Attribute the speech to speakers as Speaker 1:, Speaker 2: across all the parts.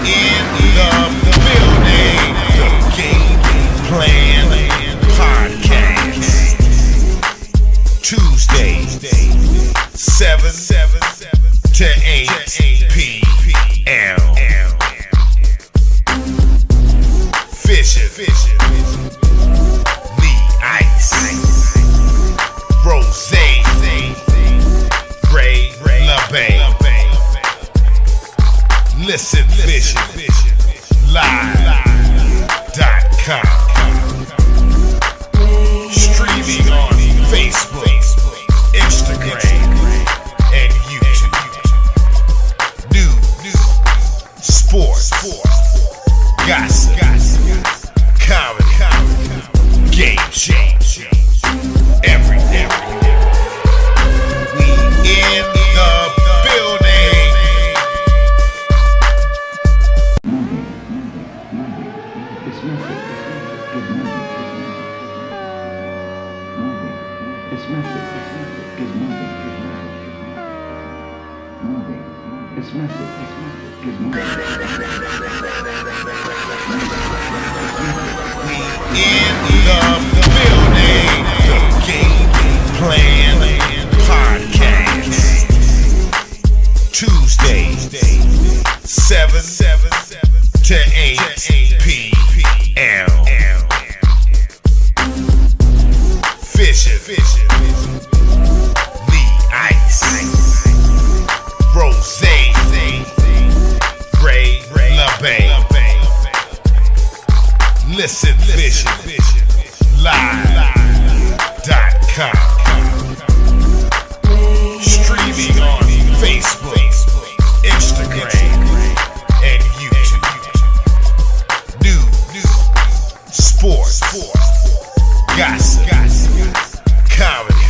Speaker 1: In the building, the Game Plan Podcast. Tuesday, 7 to 8 p.m. Vision, Lee Ice, Rose, Ray LaBay. Listen, Vision, Live.com. Streaming on Facebook, Instagram, and YouTube. News, sports, gossip, comedy, game change, everything. We in the building. In the building, the Game Plan Podcast. Tuesday, 7 to 8 p.m. Vision, Lee Ice, Rose, Ray LaBay. Listen, Vision, Live.com. Streaming on Facebook, Instagram, and YouTube. News, sports, gossip, comedy,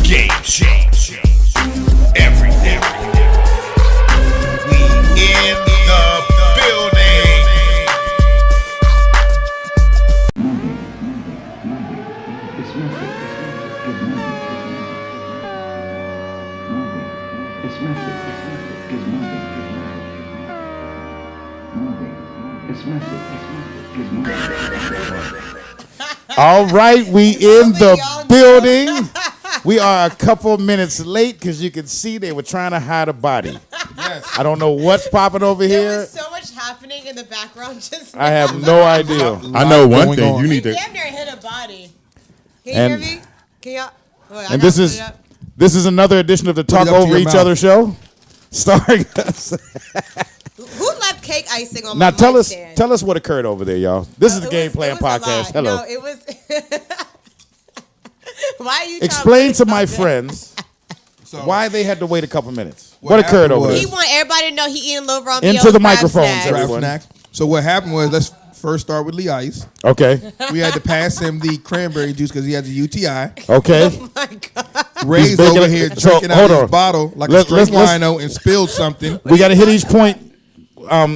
Speaker 1: game change, everything. We in the building.
Speaker 2: All right, we in the building. We are a couple minutes late because you can see they were trying to hide a body.
Speaker 3: Yes.
Speaker 2: I don't know what's popping over
Speaker 4: There
Speaker 2: here.
Speaker 4: was so much happening in the background just now.
Speaker 2: I have no idea.
Speaker 5: I know one
Speaker 3: going
Speaker 5: thing.
Speaker 3: on.
Speaker 5: You
Speaker 4: He
Speaker 5: need to.
Speaker 4: damn near hit a body. Can you
Speaker 2: And-
Speaker 4: hear me? Can y'all? Wait, I
Speaker 2: And
Speaker 4: gotta
Speaker 2: this
Speaker 4: put
Speaker 2: is
Speaker 4: it up.
Speaker 2: this is another edition of the Talk
Speaker 3: it up to
Speaker 2: Over
Speaker 3: your
Speaker 2: Each
Speaker 3: mouth.
Speaker 2: Other show, starring us.
Speaker 4: Who left cake icing on
Speaker 2: Now
Speaker 4: my
Speaker 2: tell
Speaker 4: mic
Speaker 2: us
Speaker 4: stand?
Speaker 2: what occurred over there, y'all. This is the
Speaker 4: It
Speaker 2: Game
Speaker 4: was-
Speaker 2: Plan
Speaker 4: it was a
Speaker 2: Podcast.
Speaker 4: lot.
Speaker 2: Hello.
Speaker 4: No, it was. Why are you?
Speaker 2: Explain to my
Speaker 4: friends.
Speaker 2: friends
Speaker 3: So,
Speaker 2: why they had to wait a couple minutes.
Speaker 3: What
Speaker 2: What occurred
Speaker 3: happened
Speaker 2: over
Speaker 3: was-
Speaker 4: He
Speaker 2: there?
Speaker 4: want everybody to know he eating Lil Romeo.
Speaker 2: Into the
Speaker 4: crab
Speaker 2: microphones,
Speaker 4: snacks.
Speaker 3: Crab
Speaker 2: everyone.
Speaker 3: snacks. So what happened was, let's first start with Lee Ice.
Speaker 2: Okay.
Speaker 3: We had to pass him the cranberry juice because he has a UTI.
Speaker 2: Okay.
Speaker 4: Oh my God.
Speaker 3: Ray's
Speaker 2: baking
Speaker 3: over
Speaker 2: it-
Speaker 3: here
Speaker 2: so,
Speaker 3: drinking out
Speaker 2: hold
Speaker 3: his
Speaker 2: on.
Speaker 3: bottle like
Speaker 2: Let's-
Speaker 3: a straight
Speaker 2: let's-
Speaker 3: wino and spilled something.
Speaker 2: We got to hit each point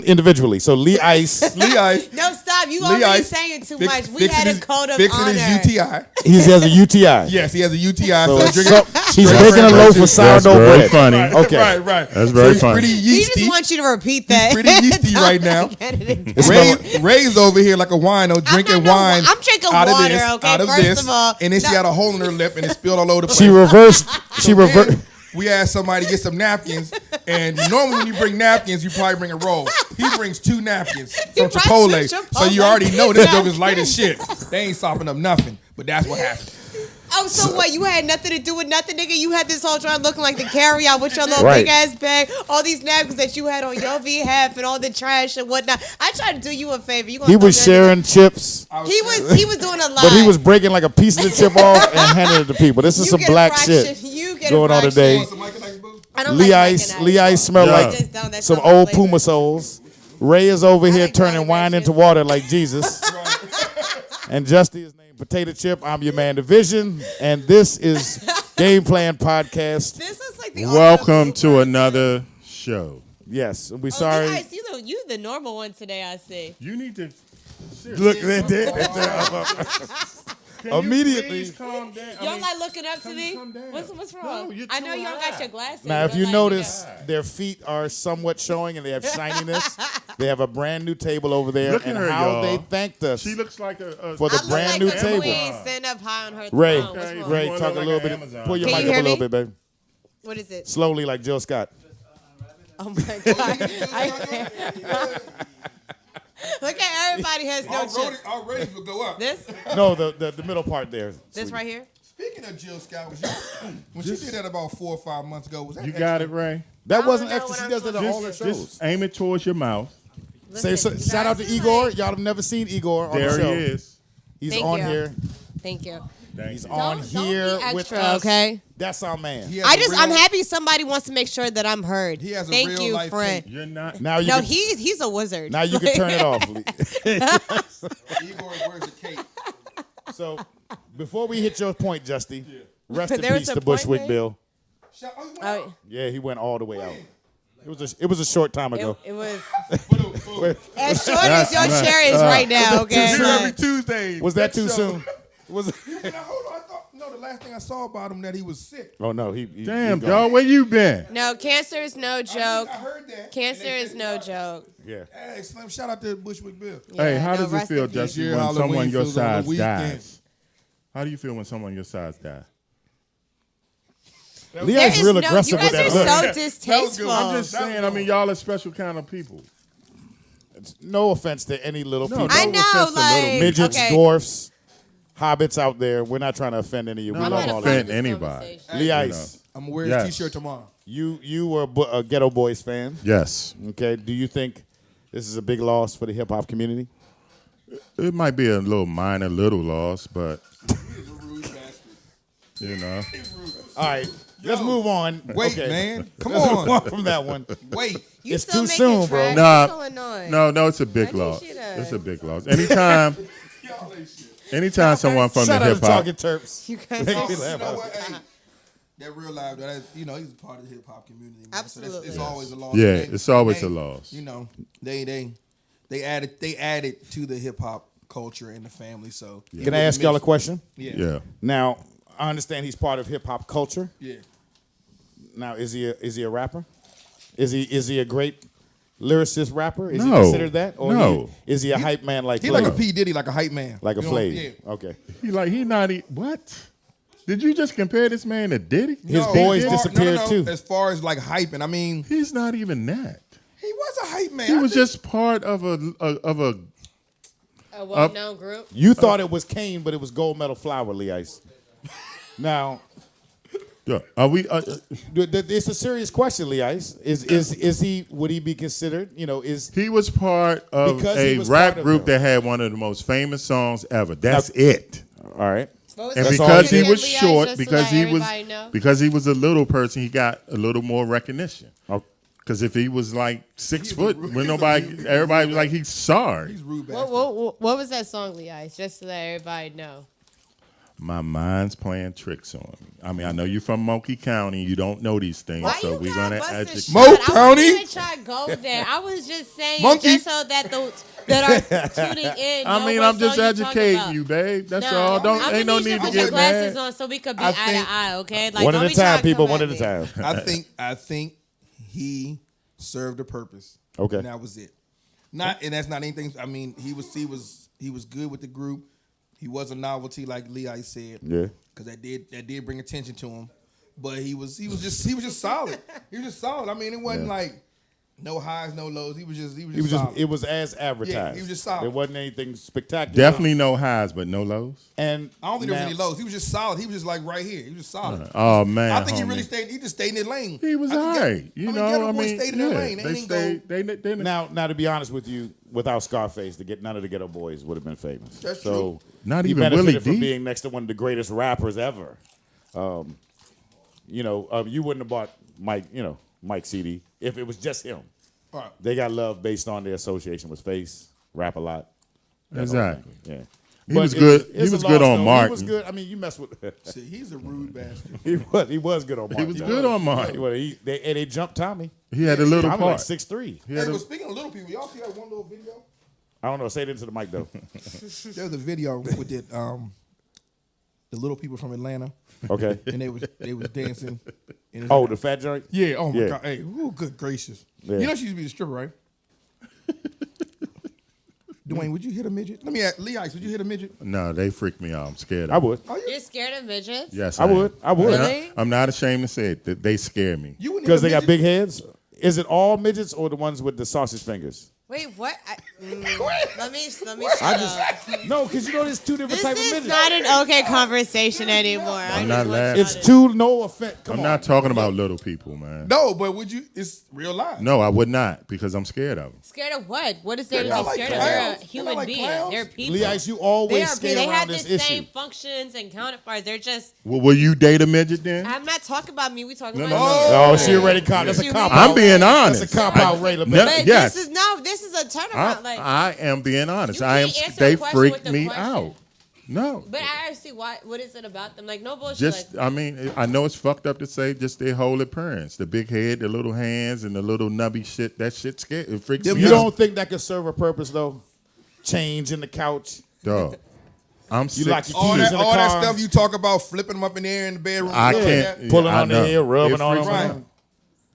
Speaker 2: individually. So Lee Ice,
Speaker 3: Lee Ice.
Speaker 4: No, stop. You
Speaker 3: Lee
Speaker 4: already
Speaker 3: Ice
Speaker 4: saying too
Speaker 3: fix-
Speaker 4: much. We
Speaker 3: fixing
Speaker 4: had a
Speaker 3: his-
Speaker 4: code of
Speaker 3: fixing
Speaker 4: honor.
Speaker 3: his UTI.
Speaker 2: he has a UTI.
Speaker 3: Yes, he has a UTI.
Speaker 2: So,
Speaker 3: So he's drinking.
Speaker 2: he's
Speaker 3: straight
Speaker 2: making a
Speaker 3: cranberry
Speaker 2: loaf of
Speaker 3: juice.
Speaker 5: That's
Speaker 2: sourdough
Speaker 5: very
Speaker 2: bread.
Speaker 5: funny.
Speaker 2: Okay.
Speaker 3: Right.
Speaker 5: That's
Speaker 3: So
Speaker 5: very
Speaker 3: he's
Speaker 5: funny.
Speaker 3: pretty
Speaker 4: He
Speaker 3: yeasty.
Speaker 4: just wants you to repeat that.
Speaker 3: pretty yeasty right now.
Speaker 2: It's not-
Speaker 3: Ray's over here like a wino, drinking
Speaker 4: no-
Speaker 3: wine.
Speaker 4: I'm drinking
Speaker 3: out of
Speaker 4: water,
Speaker 3: this,
Speaker 4: okay?
Speaker 3: Out of
Speaker 4: First
Speaker 3: this,
Speaker 4: of all,
Speaker 3: and then she
Speaker 4: no.
Speaker 3: had a hole in her lip and it spilled all over the place.
Speaker 2: She reversed.
Speaker 3: Then we asked somebody to get some napkins, and normally when you bring napkins, you probably bring a roll. He brings 2 napkins from
Speaker 4: brought
Speaker 3: Chipotle,
Speaker 4: some
Speaker 3: so you
Speaker 4: Chipotle
Speaker 3: already know this joke
Speaker 4: napkins.
Speaker 3: is light as shit. They ain't softening up nothing, but that's what happened.
Speaker 4: Oh, so what? You had nothing to do with nothing, nigga? You had this whole time looking like the carry-out with your little
Speaker 2: Right.
Speaker 4: big-ass bag, all these napkins that you had on your behalf and all the trash and whatnot. I tried to do you a favor. You gonna
Speaker 2: He
Speaker 4: throw
Speaker 2: was
Speaker 4: that
Speaker 2: sharing chips,
Speaker 4: nigga- He was doing a lot.
Speaker 2: but he was breaking like a piece of the chip off and handing it to people. This is
Speaker 4: You
Speaker 2: some
Speaker 4: get a
Speaker 2: black
Speaker 4: fraction.
Speaker 2: shit
Speaker 4: You get
Speaker 2: going
Speaker 4: a
Speaker 2: on
Speaker 4: fraction.
Speaker 2: today.
Speaker 4: I don't
Speaker 2: Lee
Speaker 4: like
Speaker 2: Ice,
Speaker 4: Mike and
Speaker 2: Lee Ice smell
Speaker 5: Yeah.
Speaker 2: like
Speaker 4: Just don't. That's
Speaker 2: some
Speaker 4: not my
Speaker 2: old
Speaker 4: flavor.
Speaker 2: Puma soles. Ray is over here
Speaker 4: like
Speaker 2: turning
Speaker 4: Johnny
Speaker 2: wine
Speaker 4: Ration.
Speaker 2: into water like Jesus. And Justy is named Potato Chip. I'm your man, Division. And this is Game Plan Podcast.
Speaker 4: This is like like the
Speaker 5: Welcome to another show.
Speaker 2: Yes, we
Speaker 4: Oh,
Speaker 2: sorry.
Speaker 4: guys, you the normal one today. I see.
Speaker 5: You need to
Speaker 2: Look, they did.
Speaker 5: Can you
Speaker 2: Immediately.
Speaker 5: please calm down?
Speaker 4: You don't like looking up to me?
Speaker 5: come down.
Speaker 4: What's wrong?
Speaker 5: No, you're
Speaker 4: I know
Speaker 5: too
Speaker 4: you don't
Speaker 5: high.
Speaker 4: got your glasses.
Speaker 2: Now, if
Speaker 4: but
Speaker 2: you
Speaker 4: like,
Speaker 2: notice, their feet are somewhat showing and they have shininess. They have a brand new table over there,
Speaker 5: Look at
Speaker 2: and
Speaker 5: her,
Speaker 2: how
Speaker 5: y'all.
Speaker 2: they thanked us
Speaker 5: She looks like a
Speaker 2: for the
Speaker 4: I look
Speaker 2: brand
Speaker 4: like
Speaker 2: new
Speaker 4: a
Speaker 2: table.
Speaker 4: queen sitting up high on her
Speaker 2: Ray,
Speaker 4: throne. What's wrong?
Speaker 2: Ray,
Speaker 5: You
Speaker 2: talk a
Speaker 5: look
Speaker 2: little
Speaker 5: like
Speaker 2: bit.
Speaker 5: an Amazon.
Speaker 2: Pull your
Speaker 4: Can
Speaker 2: mic
Speaker 4: you
Speaker 2: up a
Speaker 4: hear
Speaker 2: little
Speaker 4: me?
Speaker 2: bit, baby.
Speaker 4: What is it?
Speaker 2: Slowly, like Jill Scott.
Speaker 4: Oh my god! Look at everybody has no chip.
Speaker 3: Our ratings will go up.
Speaker 4: This
Speaker 2: No, the middle part there.
Speaker 4: this
Speaker 2: sweetie.
Speaker 4: right here.
Speaker 3: Speaking of Jill Scott, when she did that about 4 or 5 months ago, was that
Speaker 5: You got it, Ray.
Speaker 2: That wasn't
Speaker 4: know
Speaker 2: extra.
Speaker 4: what
Speaker 2: She
Speaker 4: I'm
Speaker 2: does it at all her
Speaker 5: Just
Speaker 2: shows.
Speaker 5: aim it towards your mouth.
Speaker 2: Say
Speaker 4: Listen, you
Speaker 2: shout out to
Speaker 4: guys are
Speaker 2: Igor.
Speaker 4: like-
Speaker 2: Y'all have never seen Igor on
Speaker 5: There
Speaker 2: the show.
Speaker 5: he is.
Speaker 2: He's
Speaker 4: Thank
Speaker 2: on
Speaker 4: you.
Speaker 2: here.
Speaker 4: Thank you.
Speaker 5: Thank
Speaker 2: He's
Speaker 5: you.
Speaker 2: on
Speaker 4: Don't
Speaker 2: here
Speaker 4: be
Speaker 2: with
Speaker 4: extra,
Speaker 2: us.
Speaker 4: okay?
Speaker 2: That's our man.
Speaker 3: He has a
Speaker 4: I'm
Speaker 3: real-
Speaker 4: happy somebody wants to make sure that I'm heard.
Speaker 3: He has a
Speaker 4: Thank
Speaker 3: real
Speaker 4: you,
Speaker 3: life
Speaker 4: friend.
Speaker 3: tape.
Speaker 5: You're not.
Speaker 2: Now you
Speaker 4: No,
Speaker 2: can,
Speaker 4: he's a wizard.
Speaker 2: now you can turn it off.
Speaker 3: Igor wears a cape.
Speaker 2: So before we hit your point, Justy, rest in
Speaker 4: There was
Speaker 2: peace
Speaker 4: a
Speaker 2: to
Speaker 4: point
Speaker 2: Bushwick
Speaker 4: there?
Speaker 2: Bill.
Speaker 3: Oh, you went
Speaker 4: Oh,
Speaker 3: out?
Speaker 2: Yeah, he went all the way out. It was a short time ago.
Speaker 4: it was
Speaker 2: Wait,
Speaker 4: as short as your chair is right now. Okay.
Speaker 3: Here every
Speaker 4: Like,
Speaker 3: Tuesday.
Speaker 2: was that too
Speaker 3: show.
Speaker 2: soon? Was it?
Speaker 3: Now, hold on. I thought, no, the last thing I saw about him that he was sick.
Speaker 2: Oh no, he
Speaker 5: Damn,
Speaker 2: he gone.
Speaker 5: dog, where you been?
Speaker 4: no, cancer is no joke.
Speaker 3: I heard that.
Speaker 4: Cancer
Speaker 3: And they
Speaker 4: is
Speaker 3: said,
Speaker 4: no joke.
Speaker 2: Yeah.
Speaker 3: Hey, Slim, shout out to Bushwick Bill.
Speaker 5: Hey,
Speaker 4: Yeah,
Speaker 5: how
Speaker 4: no,
Speaker 5: does it
Speaker 4: rest
Speaker 5: feel,
Speaker 4: in peace.
Speaker 5: Justin,
Speaker 3: Year
Speaker 5: when
Speaker 3: Halloween
Speaker 5: someone your
Speaker 3: feels on the
Speaker 5: size
Speaker 3: weekend.
Speaker 5: dies? How do you feel when someone your size dies?
Speaker 2: Leah's
Speaker 4: is
Speaker 2: real
Speaker 4: no-
Speaker 2: aggressive
Speaker 4: you
Speaker 2: with
Speaker 4: guys
Speaker 2: that
Speaker 4: are
Speaker 2: look.
Speaker 4: so distasteful.
Speaker 5: I'm just saying, I mean, y'all are special kind of people.
Speaker 2: No offense to any little
Speaker 5: No,
Speaker 2: people.
Speaker 4: I
Speaker 5: no
Speaker 4: know,
Speaker 5: offense to little
Speaker 4: like
Speaker 2: Midgets,
Speaker 4: okay.
Speaker 2: dwarfs, hobbits out there. We're not trying to offend any of you.
Speaker 5: No,
Speaker 2: We
Speaker 5: I'm
Speaker 2: love
Speaker 5: not
Speaker 2: all
Speaker 5: offending
Speaker 2: of you.
Speaker 5: anybody.
Speaker 2: Lee
Speaker 5: You
Speaker 2: Ice,
Speaker 3: I'm gonna wear
Speaker 5: Yes.
Speaker 3: his t-shirt tomorrow.
Speaker 2: you were a Ghetto Boys fan.
Speaker 5: Yes.
Speaker 2: Okay. Do you think this is a big loss for the hip hop community?
Speaker 5: It might be a little minor, little loss, but, you know.
Speaker 2: All right. Let's move on.
Speaker 3: Wait,
Speaker 2: Okay.
Speaker 3: man. Come
Speaker 2: Let's move
Speaker 3: on.
Speaker 2: on from that one.
Speaker 3: Wait.
Speaker 4: You
Speaker 2: It's
Speaker 4: still
Speaker 2: too
Speaker 4: making
Speaker 2: soon, bro.
Speaker 4: trash?
Speaker 5: Nah.
Speaker 4: You're so annoying.
Speaker 5: No, it's a big
Speaker 4: I need
Speaker 5: loss.
Speaker 4: you to-
Speaker 5: It's a big loss. Anytime someone from the
Speaker 2: Shout out to
Speaker 5: hip hop,
Speaker 2: Talking Terps.
Speaker 4: You guys
Speaker 2: Make
Speaker 4: are
Speaker 2: me
Speaker 3: You
Speaker 2: laugh.
Speaker 3: know what? Hey, that real life, that he's a part of the hip hop community. Man.
Speaker 4: Absolutely.
Speaker 3: So it's always a loss.
Speaker 5: Yeah,
Speaker 3: They-
Speaker 5: it's always
Speaker 3: they-
Speaker 5: a loss.
Speaker 3: You know, they added to the hip hop culture and the family. So
Speaker 2: Can I ask y'all a question?
Speaker 5: yeah.
Speaker 2: Now, I understand he's part of hip hop culture.
Speaker 3: Yeah.
Speaker 2: Now, is he a rapper? Is he a great lyricist rapper? Is he
Speaker 5: No.
Speaker 2: considered that? Or
Speaker 5: No.
Speaker 2: is he a hype man like
Speaker 3: He
Speaker 2: Flav?
Speaker 3: like a P Diddy, like a hype man,
Speaker 2: Like a
Speaker 3: You know,
Speaker 2: Flav.
Speaker 3: Yeah.
Speaker 2: Okay.
Speaker 5: He not what? Did you just compare this man to Diddy?
Speaker 2: His
Speaker 3: No,
Speaker 2: boys
Speaker 3: as far-
Speaker 2: disappeared too.
Speaker 3: As far as like hyping, I mean,
Speaker 5: He's not even that.
Speaker 3: he was a hype man.
Speaker 5: He
Speaker 3: I
Speaker 5: was
Speaker 3: think-
Speaker 5: just part of a
Speaker 4: A well-known group.
Speaker 2: You thought it was Kane, but it was Gold Medal Flower, Lee Ice. Now,
Speaker 5: yeah. Are we?
Speaker 2: it's a serious question, Lee Ice. Is he? Would he be considered? Is
Speaker 5: He was part of
Speaker 2: Because he
Speaker 5: a
Speaker 2: was
Speaker 5: rap
Speaker 2: part of
Speaker 5: group
Speaker 2: them.
Speaker 5: that had one of the most famous songs ever. That's it.
Speaker 2: all right?
Speaker 4: What was
Speaker 5: And
Speaker 4: the
Speaker 5: because
Speaker 4: song
Speaker 5: he
Speaker 4: again,
Speaker 5: was
Speaker 4: Lee Ice,
Speaker 5: short,
Speaker 4: just to
Speaker 5: because
Speaker 4: let
Speaker 5: he was
Speaker 4: everybody know?
Speaker 5: because he was a little person, he got a little more recognition.
Speaker 2: Oh,
Speaker 5: Because if he was like 6 foot, when everybody was like, he's sorry.
Speaker 3: He's rude bastard.
Speaker 4: What was that song, Lee Ice? Just to let everybody know.
Speaker 5: My mind's playing tricks on me. I mean, I know you're from Monkey County. You don't know these things,
Speaker 4: Why
Speaker 5: so
Speaker 4: you
Speaker 5: we're
Speaker 4: gotta
Speaker 5: gonna
Speaker 4: bust
Speaker 5: educate.
Speaker 4: this
Speaker 3: Mo
Speaker 4: shot? I
Speaker 3: County?
Speaker 4: wasn't even trying to go there. I was just saying,
Speaker 3: Monkey.
Speaker 4: just so that those that are tuning in.
Speaker 5: I
Speaker 4: know
Speaker 5: mean,
Speaker 4: what
Speaker 5: I'm just
Speaker 4: song you talking
Speaker 5: educating
Speaker 4: about.
Speaker 5: you, babe. That's
Speaker 4: No,
Speaker 5: all.
Speaker 4: I'm
Speaker 5: Ain't no
Speaker 4: gonna
Speaker 5: need to
Speaker 4: put
Speaker 5: get
Speaker 4: your glasses
Speaker 5: mad.
Speaker 4: on so we could be
Speaker 3: I
Speaker 4: eye to
Speaker 3: think-
Speaker 4: eye, okay? Like,
Speaker 2: one
Speaker 4: don't
Speaker 2: at a
Speaker 4: be trying
Speaker 2: time,
Speaker 4: to
Speaker 2: people.
Speaker 4: come
Speaker 2: One at
Speaker 4: at
Speaker 2: a
Speaker 4: me.
Speaker 2: time.
Speaker 3: I think he served a purpose.
Speaker 2: Okay.
Speaker 3: And that was it. And that's not anything. I mean, he was good with the group. He was a novelty, like Lee Ice said.
Speaker 2: Yeah.
Speaker 3: Because that did bring attention to him. But he was just solid. He was just solid. I mean, it wasn't like no highs, no lows. He was just solid.
Speaker 2: It was as advertised.
Speaker 3: Yeah, he was just solid.
Speaker 2: There wasn't anything spectacular.
Speaker 5: Definitely no highs, but no lows.
Speaker 2: And
Speaker 3: I don't think there was
Speaker 2: now-
Speaker 3: any lows. He was just solid. He was just like right here. He was just solid.
Speaker 5: Oh man,
Speaker 3: I think he
Speaker 5: homie.
Speaker 3: really stayed. He just stayed in his lane.
Speaker 5: He was
Speaker 3: I think
Speaker 5: alright. You know,
Speaker 3: Ghetto
Speaker 5: I
Speaker 3: Boys
Speaker 5: mean,
Speaker 3: stayed in their
Speaker 5: yeah,
Speaker 3: lane.
Speaker 5: they
Speaker 3: didn't go.
Speaker 5: stayed. They
Speaker 2: Now, to be honest with you, without Scarface, none of the Ghetto Boys would have been famous.
Speaker 3: That's
Speaker 2: so
Speaker 3: true.
Speaker 5: Not
Speaker 2: he
Speaker 5: even
Speaker 2: benefited
Speaker 5: Willie
Speaker 2: from
Speaker 5: D.
Speaker 2: being next to one of the greatest rappers ever. You wouldn't have bought Mike CD if it was just him.
Speaker 3: All right.
Speaker 2: They got love based on their association with Face, rap a lot. That whole
Speaker 5: Exactly.
Speaker 2: thing. Yeah.
Speaker 5: He was good. He was good on
Speaker 2: He was
Speaker 5: Martin.
Speaker 2: good. I mean, you mess with.
Speaker 3: See, he's a rude bastard.
Speaker 2: He was good on Martin.
Speaker 5: He was good on Martin.
Speaker 2: Well, they jumped Tommy.
Speaker 5: He had a little
Speaker 2: Tommy like
Speaker 5: part.
Speaker 2: 6'3".
Speaker 5: He
Speaker 3: Hey,
Speaker 5: had a-
Speaker 3: but speaking of little people, y'all see that one little video?
Speaker 2: I don't know. Say it into the mic though.
Speaker 3: There was a video with the little people from Atlanta,
Speaker 2: Okay.
Speaker 3: and they was dancing. And
Speaker 2: Oh, the fat joint.
Speaker 3: yeah. Oh my
Speaker 2: Yeah.
Speaker 3: god. Hey, ooh, good gracious.
Speaker 2: Yeah.
Speaker 3: You know she used to be the stripper, right? Dwayne, would you hit a midget? Let me ask Lee Ice, would you hit a midget?
Speaker 5: No, they freak me out. I'm scared.
Speaker 2: I would.
Speaker 3: Oh,
Speaker 4: You're scared of midgets?
Speaker 5: Yes,
Speaker 2: I would.
Speaker 5: am.
Speaker 2: I would.
Speaker 5: And
Speaker 4: Really?
Speaker 5: I'm not ashamed to say it. That they scare me.
Speaker 3: You wouldn't
Speaker 2: Because
Speaker 3: hit
Speaker 2: they
Speaker 3: a
Speaker 2: got
Speaker 3: midget?
Speaker 2: big heads. Is it all midgets or the ones with the sausage fingers?
Speaker 4: Wait, what? Let me shut up.
Speaker 2: No, because you know there's two different
Speaker 4: This
Speaker 2: types of
Speaker 4: is
Speaker 2: midgets.
Speaker 4: not an okay conversation anymore.
Speaker 5: I'm not laughing.
Speaker 2: It's two. No offense. Come
Speaker 5: I'm
Speaker 2: on.
Speaker 5: not talking about little people, man.
Speaker 3: No, but would you? It's real life.
Speaker 5: No, I would not because I'm scared of them.
Speaker 4: Scared of what? What is there to
Speaker 3: They're
Speaker 4: be
Speaker 3: not like
Speaker 4: scared of? They're a
Speaker 3: clowns. They're
Speaker 4: human
Speaker 3: not like
Speaker 4: being.
Speaker 3: clowns.
Speaker 4: They're people.
Speaker 2: Lee Ice, you
Speaker 4: They
Speaker 2: always
Speaker 4: are.
Speaker 2: skate
Speaker 4: They
Speaker 2: around
Speaker 4: have
Speaker 2: this
Speaker 4: the
Speaker 2: issue.
Speaker 4: same functions and counterparts. They're just.
Speaker 5: Well, will you date a midget then?
Speaker 4: I'm not talking about me. We talking
Speaker 5: No,
Speaker 4: about.
Speaker 5: no,
Speaker 2: Oh, she already caught. That's a
Speaker 4: You
Speaker 2: cop
Speaker 4: mean-
Speaker 2: out.
Speaker 5: I'm being honest.
Speaker 2: That's a cop out, Rayla.
Speaker 5: No,
Speaker 4: But
Speaker 5: yes.
Speaker 4: this is a turnaround. Like,
Speaker 5: I am being honest.
Speaker 4: You
Speaker 5: I am.
Speaker 4: can't answer
Speaker 5: They
Speaker 4: a question
Speaker 5: freak
Speaker 4: with a
Speaker 5: me
Speaker 4: question.
Speaker 5: out. No.
Speaker 4: but I see why. What is it about them? Like no bullshit.
Speaker 5: Just,
Speaker 4: like,
Speaker 5: I mean, I know it's fucked up to say just their whole appearance, the big head, the little hands, and the little nubby shit. That shit scares. It freaks me
Speaker 2: You
Speaker 5: out.
Speaker 2: don't think that could serve a purpose though? Change in the couch.
Speaker 5: Dog. I'm sick.
Speaker 2: like your
Speaker 3: All
Speaker 2: keys
Speaker 3: that,
Speaker 2: in the
Speaker 3: all that
Speaker 2: car.
Speaker 3: stuff you talk about, flipping them up in the air in the bedroom.
Speaker 5: I
Speaker 3: stuff
Speaker 5: can't.
Speaker 3: like that.
Speaker 2: Pulling
Speaker 5: I
Speaker 2: on their
Speaker 5: know.
Speaker 2: hair, rubbing
Speaker 5: It
Speaker 2: on
Speaker 5: freaks
Speaker 2: them.
Speaker 5: me
Speaker 3: Right.
Speaker 5: out.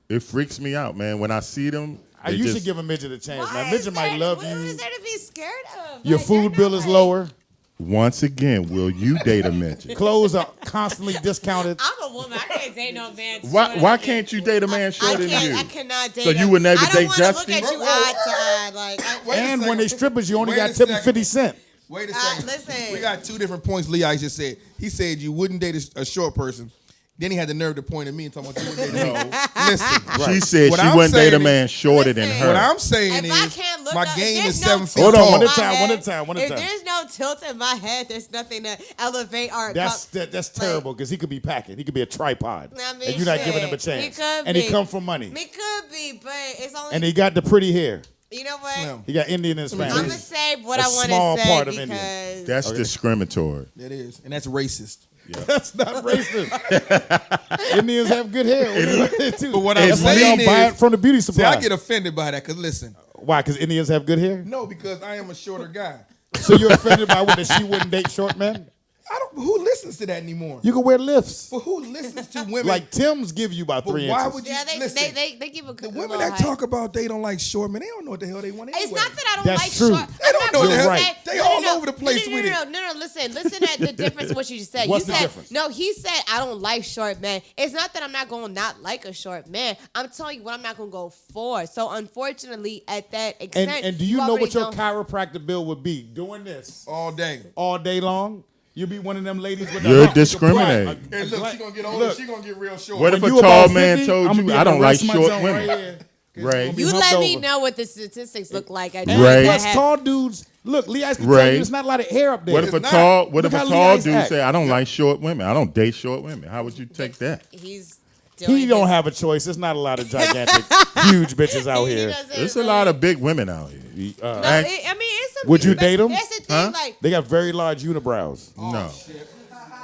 Speaker 5: It freaks me out, man. When I see them,
Speaker 2: You
Speaker 5: just,
Speaker 2: should give a midget a chance,
Speaker 4: why
Speaker 2: man.
Speaker 4: is
Speaker 2: Midget might
Speaker 4: there-
Speaker 2: love
Speaker 4: what
Speaker 2: you.
Speaker 4: is there to be scared of?
Speaker 2: Your
Speaker 4: Like,
Speaker 2: food
Speaker 4: they're
Speaker 2: bill
Speaker 4: not
Speaker 2: is
Speaker 4: like-
Speaker 2: lower.
Speaker 5: once again, will you date a midget?
Speaker 2: Clothes are constantly discounted.
Speaker 4: I'm a woman. I can't date no man.
Speaker 5: Why can't you date a man shorter than you?
Speaker 4: I cannot date.
Speaker 5: So you
Speaker 4: him.
Speaker 5: would never
Speaker 4: I don't
Speaker 5: date
Speaker 4: wanna look
Speaker 5: Justin?
Speaker 4: at you
Speaker 3: Whoa,
Speaker 4: eye to eye. Like,
Speaker 3: Wait a
Speaker 2: And when
Speaker 3: second.
Speaker 2: they strippers, you only
Speaker 3: Wait
Speaker 2: got
Speaker 3: a
Speaker 2: tipping
Speaker 3: second.
Speaker 2: 50 cents.
Speaker 3: Wait a second.
Speaker 4: listen.
Speaker 3: We got two different points Lee Ice just said. He said you wouldn't date a short person. Then he had the nerve to point at me and talk about you wouldn't date me. Listen.
Speaker 5: She said
Speaker 3: What
Speaker 5: she
Speaker 3: I'm
Speaker 5: wouldn't date a
Speaker 3: saying
Speaker 5: man shorter than
Speaker 4: Listen.
Speaker 5: her.
Speaker 3: What I'm saying
Speaker 4: If I
Speaker 3: is
Speaker 4: can't look
Speaker 3: my
Speaker 4: up,
Speaker 3: game
Speaker 4: there's
Speaker 3: is
Speaker 4: no
Speaker 3: 7 feet
Speaker 2: Hold on,
Speaker 3: tall.
Speaker 2: one at a
Speaker 4: my
Speaker 2: time, one
Speaker 4: head.
Speaker 2: at a time, one at a
Speaker 4: If
Speaker 2: time.
Speaker 4: there's no tilt in my head, there's nothing to elevate our.
Speaker 2: That's terrible because he could be packing. He could be a tripod,
Speaker 4: I mean,
Speaker 2: and you're not
Speaker 4: shit.
Speaker 2: giving him a
Speaker 4: He
Speaker 2: chance.
Speaker 4: could
Speaker 2: And he
Speaker 4: be.
Speaker 2: come from money,
Speaker 4: It could be, but it's only.
Speaker 2: and he got the pretty hair.
Speaker 4: you know what?
Speaker 3: Slim.
Speaker 2: He got Indian in his
Speaker 4: I'm
Speaker 2: family.
Speaker 4: gonna say what
Speaker 2: A
Speaker 4: I want
Speaker 2: small
Speaker 4: to say
Speaker 2: part of India.
Speaker 4: because
Speaker 5: That's discriminatory.
Speaker 3: That is. And that's racist.
Speaker 2: That's not racist. Indians have good hair.
Speaker 3: But what I'm
Speaker 2: That's why
Speaker 3: saying
Speaker 2: y'all buy
Speaker 3: is-
Speaker 2: it from the beauty
Speaker 3: See,
Speaker 2: supply.
Speaker 3: I get offended by that because listen.
Speaker 2: Why? Because Indians have good hair.
Speaker 3: No, because I am a shorter guy.
Speaker 2: So you're offended by what? That she wouldn't date short men?
Speaker 3: I don't. Who listens to that anymore?
Speaker 2: You can wear lifts.
Speaker 3: But who listens to women?
Speaker 2: Like Tim's give you about
Speaker 3: but
Speaker 2: 3
Speaker 3: why
Speaker 2: inches.
Speaker 3: would you
Speaker 4: yeah, they
Speaker 3: listen?
Speaker 4: they give a
Speaker 3: The
Speaker 4: a
Speaker 3: women
Speaker 4: little
Speaker 3: that
Speaker 4: height.
Speaker 3: talk about they don't like short men, they don't know what the hell they want anyway.
Speaker 4: It's not that I don't
Speaker 2: That's
Speaker 4: like
Speaker 2: true.
Speaker 4: short.
Speaker 3: They don't know
Speaker 2: what the hell- right.
Speaker 3: They all over the place
Speaker 4: no,
Speaker 3: with it.
Speaker 4: No, listen at the difference of what you just said.
Speaker 2: What's
Speaker 4: you
Speaker 2: the
Speaker 4: said,
Speaker 2: difference?
Speaker 4: No, he said I don't like short men. It's not that I'm not going to not like a short man. I'm telling you what I'm not going to go for. So unfortunately, at that extent,
Speaker 2: And do you know
Speaker 4: already
Speaker 2: what your
Speaker 4: don't-
Speaker 2: chiropractor bill would be? Doing this
Speaker 3: all day.
Speaker 2: all day long? You'll be one of them ladies with the
Speaker 5: You're
Speaker 2: hump.
Speaker 5: discriminating.
Speaker 3: And look, she gonna get older.
Speaker 2: Look.
Speaker 3: She gonna get real short.
Speaker 5: What if
Speaker 2: When
Speaker 5: a
Speaker 2: you
Speaker 5: tall
Speaker 2: about
Speaker 5: man
Speaker 2: 50,
Speaker 5: told
Speaker 2: I'ma
Speaker 5: you
Speaker 2: be
Speaker 5: I
Speaker 2: able
Speaker 5: don't
Speaker 2: to
Speaker 5: like
Speaker 2: rest my
Speaker 5: short
Speaker 2: joint
Speaker 5: women?
Speaker 2: right here.
Speaker 5: Ray,
Speaker 2: be
Speaker 4: You
Speaker 2: humped
Speaker 4: let me
Speaker 2: over.
Speaker 4: know what the statistics look like. I
Speaker 2: And
Speaker 5: Ray.
Speaker 2: plus, tall dudes. Look, Lee Ice can tell
Speaker 5: Ray.
Speaker 2: you there's not a lot of hair up there.
Speaker 5: what if a
Speaker 3: not.
Speaker 5: tall
Speaker 2: Look
Speaker 5: dude
Speaker 2: how Lee Ice
Speaker 5: say
Speaker 2: act.
Speaker 5: I don't like short women? I don't date short women. How would you take that?
Speaker 4: He's doing
Speaker 2: He don't
Speaker 4: his-
Speaker 2: have a choice. There's not a lot of gigantic, huge bitches out
Speaker 4: he
Speaker 2: here.
Speaker 4: doesn't
Speaker 5: There's a
Speaker 4: really-
Speaker 5: lot of big women out here.
Speaker 4: No,
Speaker 5: Act-
Speaker 4: I mean, it's some
Speaker 2: Would you
Speaker 4: but
Speaker 2: date 'em?
Speaker 4: That's the thing.
Speaker 5: Huh?
Speaker 4: Like,
Speaker 2: They got very large unibrows.
Speaker 5: no,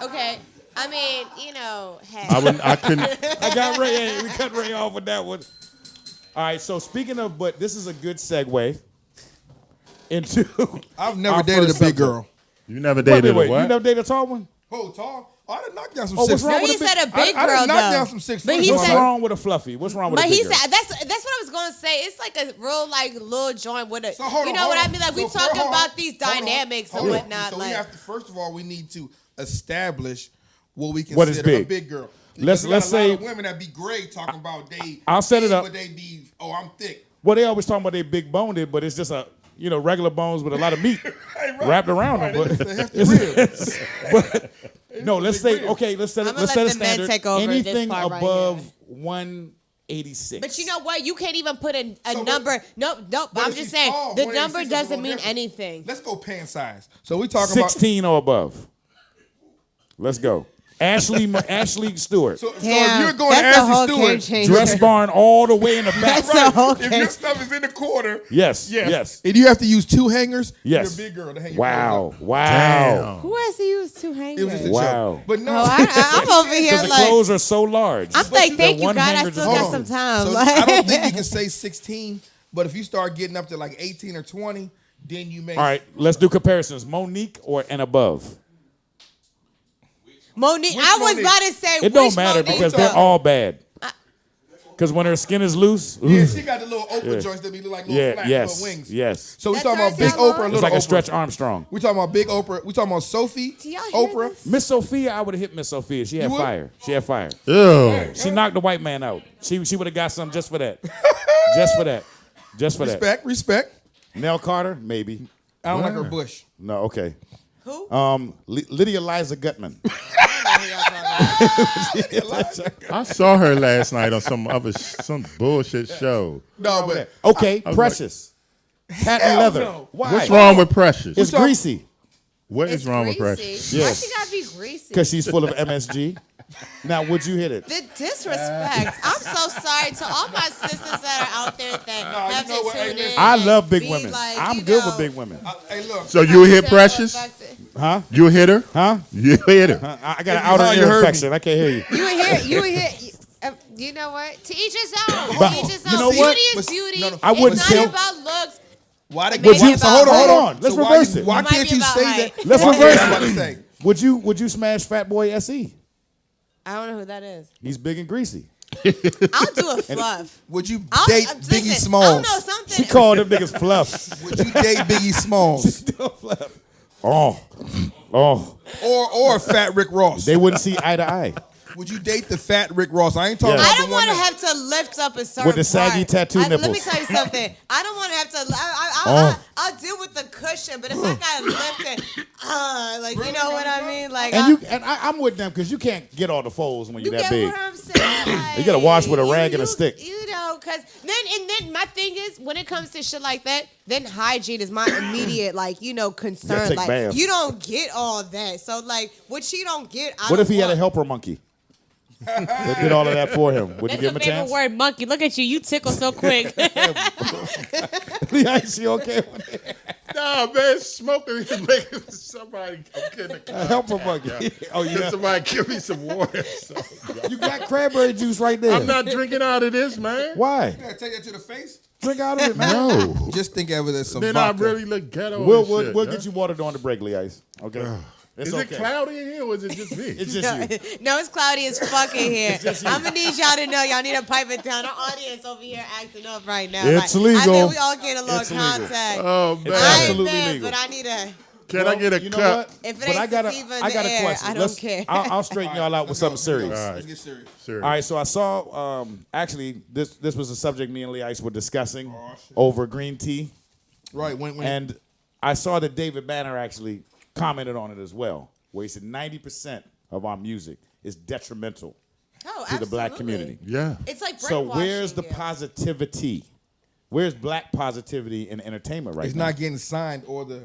Speaker 4: okay, I mean, you know,
Speaker 5: I wouldn't. I couldn't.
Speaker 2: I got Ray. Hey, we cut Ray off with that one. All right. So speaking of, but this is a good segue into.
Speaker 3: I've never
Speaker 2: our
Speaker 3: dated a
Speaker 2: first
Speaker 3: big
Speaker 2: subject.
Speaker 3: girl.
Speaker 5: You never
Speaker 2: Wait,
Speaker 5: dated
Speaker 2: wait,
Speaker 5: a what?
Speaker 2: You never dated a tall one?
Speaker 3: Oh, tall. Oh, I done knocked down some
Speaker 2: Oh,
Speaker 3: 6
Speaker 2: what's wrong
Speaker 4: no,
Speaker 2: with
Speaker 4: he
Speaker 2: a big-
Speaker 4: said a big
Speaker 3: I
Speaker 4: girl
Speaker 3: done knocked
Speaker 4: though.
Speaker 3: down some 6
Speaker 4: But
Speaker 3: foot.
Speaker 4: he
Speaker 2: What's
Speaker 4: said-
Speaker 2: wrong with a fluffy? What's wrong with
Speaker 4: But
Speaker 2: a big
Speaker 4: he
Speaker 2: girl?
Speaker 4: said that's what I was gonna say. It's like a real like little joint with a.
Speaker 3: So hold
Speaker 4: you
Speaker 3: on,
Speaker 4: know
Speaker 3: hold
Speaker 4: what I
Speaker 3: on.
Speaker 4: mean? Like we
Speaker 3: So
Speaker 4: talk
Speaker 3: hold on,
Speaker 4: about these
Speaker 3: hold on,
Speaker 4: dynamics
Speaker 3: hold
Speaker 4: and
Speaker 3: on.
Speaker 4: whatnot.
Speaker 3: So
Speaker 4: like
Speaker 3: we have to, first of all, we need to establish what we
Speaker 2: What is
Speaker 3: consider a
Speaker 2: big?
Speaker 3: big girl.
Speaker 2: Let's-
Speaker 3: Because we got
Speaker 2: let's
Speaker 3: a lot
Speaker 2: say-
Speaker 3: of women that be great talking about they.
Speaker 2: I'll set it
Speaker 3: big,
Speaker 2: up.
Speaker 3: But they be I'm thick.
Speaker 2: Well, they always talking about they big boned, but it's just a regular bones with a lot of meat wrapped around them. But,
Speaker 3: It's a hefty rib.
Speaker 2: but no, let's say okay. Let's set
Speaker 4: I'ma
Speaker 2: let's
Speaker 4: let
Speaker 2: set a
Speaker 4: the men
Speaker 2: standard.
Speaker 4: take over this
Speaker 2: Anything
Speaker 4: part right
Speaker 2: above
Speaker 4: here.
Speaker 2: 186.
Speaker 4: But you know what? You can't even put a
Speaker 3: So what-
Speaker 4: number. Nope.
Speaker 3: What
Speaker 4: I'm
Speaker 3: if
Speaker 4: just
Speaker 3: she's
Speaker 4: saying
Speaker 3: tall?
Speaker 4: the
Speaker 3: 186
Speaker 4: number
Speaker 3: is a little
Speaker 4: doesn't mean
Speaker 3: different.
Speaker 4: anything.
Speaker 3: Let's go pant size. So we talking about
Speaker 2: 16 or above. Let's go. Ashley Stewart.
Speaker 3: So if
Speaker 4: Damn,
Speaker 3: you're going to
Speaker 4: that's a whole
Speaker 3: Ashley
Speaker 4: game
Speaker 3: Stewart,
Speaker 4: changer.
Speaker 2: Dress barn all the way in the back.
Speaker 4: That's a whole
Speaker 3: if your
Speaker 4: game.
Speaker 3: stuff is in the corner,
Speaker 2: Yes, yes.
Speaker 3: and you have to use 2 hangers,
Speaker 2: Yes.
Speaker 3: you're a big girl to hang your
Speaker 2: Wow.
Speaker 3: clothes
Speaker 2: Wow.
Speaker 4: Who has to use 2
Speaker 3: up.
Speaker 4: hangers?
Speaker 3: It was just a
Speaker 2: Wow.
Speaker 3: joke. But no,
Speaker 4: Oh, I'm over here
Speaker 2: Because the
Speaker 4: like,
Speaker 2: clothes are so large.
Speaker 4: I'm like, thank you,
Speaker 2: one
Speaker 4: God. I
Speaker 2: hanger
Speaker 4: still
Speaker 2: just-
Speaker 4: got
Speaker 3: hold
Speaker 4: some
Speaker 3: on.
Speaker 4: time.
Speaker 3: So
Speaker 4: Like,
Speaker 3: I don't think you can say 16, but if you start getting up to like 18 or 20, then you may.
Speaker 2: All right, let's do comparisons. Monique and above.
Speaker 4: Monique,
Speaker 3: Which
Speaker 4: I was
Speaker 3: Monique?
Speaker 4: about to say,
Speaker 2: It don't
Speaker 4: which
Speaker 2: matter
Speaker 4: Monique
Speaker 2: because
Speaker 4: though?
Speaker 2: they're all bad. Because when her skin is loose,
Speaker 3: Yeah,
Speaker 2: ooh,
Speaker 3: she got the little Oprah
Speaker 2: Yeah.
Speaker 3: joints that be look like little
Speaker 2: yeah,
Speaker 3: flat
Speaker 2: yes,
Speaker 3: little wings.
Speaker 2: yes.
Speaker 3: So we
Speaker 4: That's
Speaker 3: talking
Speaker 4: her
Speaker 3: about big
Speaker 4: down
Speaker 3: Oprah,
Speaker 4: low?
Speaker 3: little
Speaker 2: It's like a
Speaker 3: Oprah.
Speaker 2: Stretch Armstrong.
Speaker 3: We talking about big Oprah. We talking about Sophie,
Speaker 4: Do y'all hear
Speaker 3: Oprah.
Speaker 4: this?
Speaker 2: Miss Sophia, I would have hit Miss Sophia. She had
Speaker 3: would?
Speaker 2: fire. She had fire.
Speaker 5: Ew.
Speaker 2: She knocked the white man out. She would have got something just for that. Just for that. Just for that.
Speaker 3: Respect.
Speaker 2: Nell Carter, maybe.
Speaker 3: I don't like her bush.
Speaker 2: No, okay.
Speaker 4: Who?
Speaker 2: Lydia Liza Gutman.
Speaker 5: I saw her last night on some bullshit show.
Speaker 3: No, but
Speaker 2: Okay, Precious. Patent
Speaker 3: Hell
Speaker 2: leather.
Speaker 3: no.
Speaker 2: Why?
Speaker 5: What's wrong with Precious?
Speaker 2: It's greasy
Speaker 5: What
Speaker 4: It's
Speaker 5: is wrong with
Speaker 4: greasy.
Speaker 5: Precious?
Speaker 4: Why
Speaker 2: Yes.
Speaker 4: she gotta be greasy?
Speaker 2: because she's full of MSG. Now, would you hit it?
Speaker 4: The disrespect. I'm so sorry to all my sisters that are out there that have
Speaker 3: you know what?
Speaker 4: to
Speaker 3: Hey,
Speaker 4: tune in.
Speaker 3: listen.
Speaker 2: I
Speaker 4: and
Speaker 2: love big
Speaker 4: be
Speaker 2: women.
Speaker 4: like,
Speaker 2: I'm
Speaker 4: you
Speaker 2: good
Speaker 4: know,
Speaker 2: with big women.
Speaker 3: hey, look.
Speaker 5: So you hit
Speaker 4: so
Speaker 5: Precious?
Speaker 4: affected.
Speaker 2: Huh?
Speaker 5: You hit her?
Speaker 2: Huh?
Speaker 5: You hit her.
Speaker 2: I got an
Speaker 3: you
Speaker 2: outer
Speaker 3: heard- you
Speaker 2: ear
Speaker 3: heard me.
Speaker 2: infection. I can't hear you.
Speaker 4: You would hear. You know what? To each his own.
Speaker 2: But-
Speaker 4: To each his
Speaker 2: you
Speaker 4: own.
Speaker 2: know what?
Speaker 4: Beauty is
Speaker 3: But-
Speaker 4: beauty.
Speaker 3: no, no.
Speaker 2: I wouldn't
Speaker 4: it's
Speaker 2: say-
Speaker 4: not about looks.
Speaker 3: Why the
Speaker 4: Would you-
Speaker 3: so hold
Speaker 2: hold
Speaker 3: on.
Speaker 2: on. Let's
Speaker 3: So
Speaker 2: reverse it.
Speaker 3: Why
Speaker 4: It might
Speaker 3: can't
Speaker 4: be
Speaker 3: you
Speaker 4: about
Speaker 3: say
Speaker 4: height.
Speaker 3: that?
Speaker 2: Let's
Speaker 3: Why-
Speaker 2: reverse
Speaker 3: I'm about
Speaker 2: it.
Speaker 3: to say.
Speaker 2: Would you smash Fat Boy SE?
Speaker 4: I don't know who that is.
Speaker 2: He's big and greasy.
Speaker 4: I'll do a fluff.
Speaker 3: Would you
Speaker 4: I'll,
Speaker 3: date
Speaker 4: listen,
Speaker 3: Biggie
Speaker 4: I
Speaker 3: Smalls?
Speaker 4: don't know something.
Speaker 2: She called them niggas fluff.
Speaker 3: Would you date Biggie Smalls
Speaker 2: Oh,
Speaker 3: or Fat Rick Ross?
Speaker 2: they wouldn't see eye to eye.
Speaker 3: Would you date the Fat Rick Ross? I ain't talking
Speaker 2: Yes.
Speaker 3: about
Speaker 4: I don't
Speaker 3: the one
Speaker 4: want to
Speaker 3: that.
Speaker 4: have to lift up a certain
Speaker 2: With the saggy
Speaker 4: part.
Speaker 2: tattoo
Speaker 4: Let me
Speaker 2: nipples.
Speaker 4: tell you something. I don't want to have to. I'll deal with the cushion, but if I gotta lift it, like you know what I mean, like
Speaker 2: I'm with them because you can't get all the folds when
Speaker 4: you
Speaker 2: you're that
Speaker 4: get
Speaker 2: big.
Speaker 4: what I'm saying.
Speaker 2: You gotta wash with a
Speaker 4: Like,
Speaker 2: rag and a stick.
Speaker 4: You know, cause then my thing is when it comes to shit like that, then hygiene is my immediate concern.
Speaker 2: take
Speaker 4: Like
Speaker 2: baths.
Speaker 4: you don't get all that, so like what she don't get.
Speaker 2: What if he had a helper monkey that did all of that for him? Would you
Speaker 6: That's
Speaker 2: give him
Speaker 6: your
Speaker 2: a
Speaker 6: favorite
Speaker 2: chance?
Speaker 6: word, monkey. Look at you. You tickle so quick.
Speaker 2: Yeah, is she okay?
Speaker 5: No, man, smoking is making somebody. I'm kidding.
Speaker 2: A helper monkey. Oh
Speaker 5: Can
Speaker 2: yeah.
Speaker 5: somebody give me some water? So,
Speaker 2: You got cranberry juice right there.
Speaker 5: I'm not drinking out of this, man.
Speaker 2: Why?
Speaker 3: You gotta take that to the face.
Speaker 2: Drink out of it, man.
Speaker 5: No.
Speaker 3: Just think of it as some
Speaker 5: Then
Speaker 3: vodka.
Speaker 5: I really look ghetto.
Speaker 2: We'll
Speaker 5: and shit,
Speaker 2: we'll
Speaker 5: yeah.
Speaker 2: get you water during the break, Lee Ice. Okay. It's
Speaker 5: Is
Speaker 2: okay.
Speaker 5: it cloudy in here or is it just me?
Speaker 2: It's just you.
Speaker 4: No, it's cloudy as fucking here. I'm gonna need y'all to know y'all need to pipe it down. Our audience over here acting up right now.
Speaker 2: It's
Speaker 4: I
Speaker 2: legal.
Speaker 4: think we all get a little
Speaker 2: It's legal.
Speaker 4: contact.
Speaker 5: Oh, man.
Speaker 2: It's
Speaker 4: I ain't
Speaker 2: absolutely
Speaker 4: mad,
Speaker 2: legal.
Speaker 4: but I need a.
Speaker 5: Can I get a
Speaker 2: you know
Speaker 5: cup?
Speaker 2: what?
Speaker 4: If it
Speaker 2: But
Speaker 4: ain't
Speaker 2: I got
Speaker 4: sativa in
Speaker 2: I
Speaker 4: the
Speaker 2: got a
Speaker 4: air,
Speaker 2: question.
Speaker 4: I don't care.
Speaker 2: I'll straighten y'all out with something serious.
Speaker 5: All
Speaker 3: Let's
Speaker 5: right.
Speaker 3: get serious.
Speaker 5: Serious.
Speaker 2: All right, so I saw actually this was a subject me and Lee Ice were discussing
Speaker 3: Oh,
Speaker 2: over green tea,
Speaker 3: Right, when
Speaker 2: and I saw that David Banner actually commented on it as well, where he said 90% of our music is detrimental
Speaker 4: Oh,
Speaker 2: to the black
Speaker 4: absolutely.
Speaker 2: community.
Speaker 5: Yeah.
Speaker 4: It's like
Speaker 2: So where's the
Speaker 4: brainwashing you.
Speaker 2: positivity? Where's black positivity in entertainment right
Speaker 3: it's
Speaker 2: now?
Speaker 3: not getting signed or the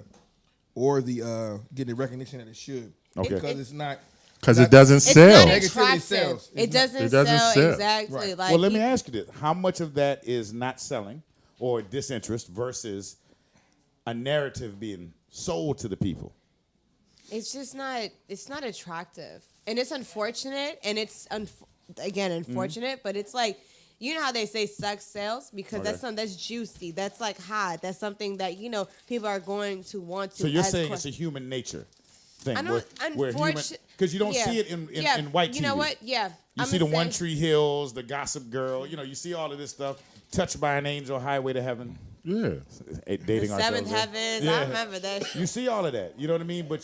Speaker 3: getting the recognition that it should.
Speaker 2: Okay.
Speaker 3: Because it's not.
Speaker 5: Because it doesn't
Speaker 4: It's
Speaker 5: sell.
Speaker 4: not
Speaker 3: Negativity
Speaker 4: attractive.
Speaker 3: sells.
Speaker 4: It doesn't,
Speaker 5: It doesn't
Speaker 4: sell,
Speaker 5: sell.
Speaker 4: exactly.
Speaker 3: Right.
Speaker 4: Like
Speaker 2: Well, let me ask you this: how much of that is not selling or disinterest versus a narrative being sold to the people?
Speaker 4: It's just not. It's not attractive, and it's unfortunate, and it's again unfortunate. But it's like you know how they say sex sells because that's
Speaker 2: Okay.
Speaker 4: something that's juicy. That's like hot. That's something that people are going to want to.
Speaker 2: So you're
Speaker 4: as
Speaker 2: saying
Speaker 4: que-
Speaker 2: it's a human nature thing,
Speaker 4: I don't. Unfortunately,
Speaker 2: because you don't see it in white TV.
Speaker 4: You know what? Yeah.
Speaker 2: You see the One Tree Hills, the Gossip Girl. You see all of this stuff. Touched by an Angel, Highway to Heaven.
Speaker 5: Yeah.
Speaker 2: Dating
Speaker 4: The Seventh
Speaker 2: ourselves.
Speaker 4: Heavens.
Speaker 2: Yeah.
Speaker 4: I remember that.
Speaker 2: You see all of that. You know what I mean? But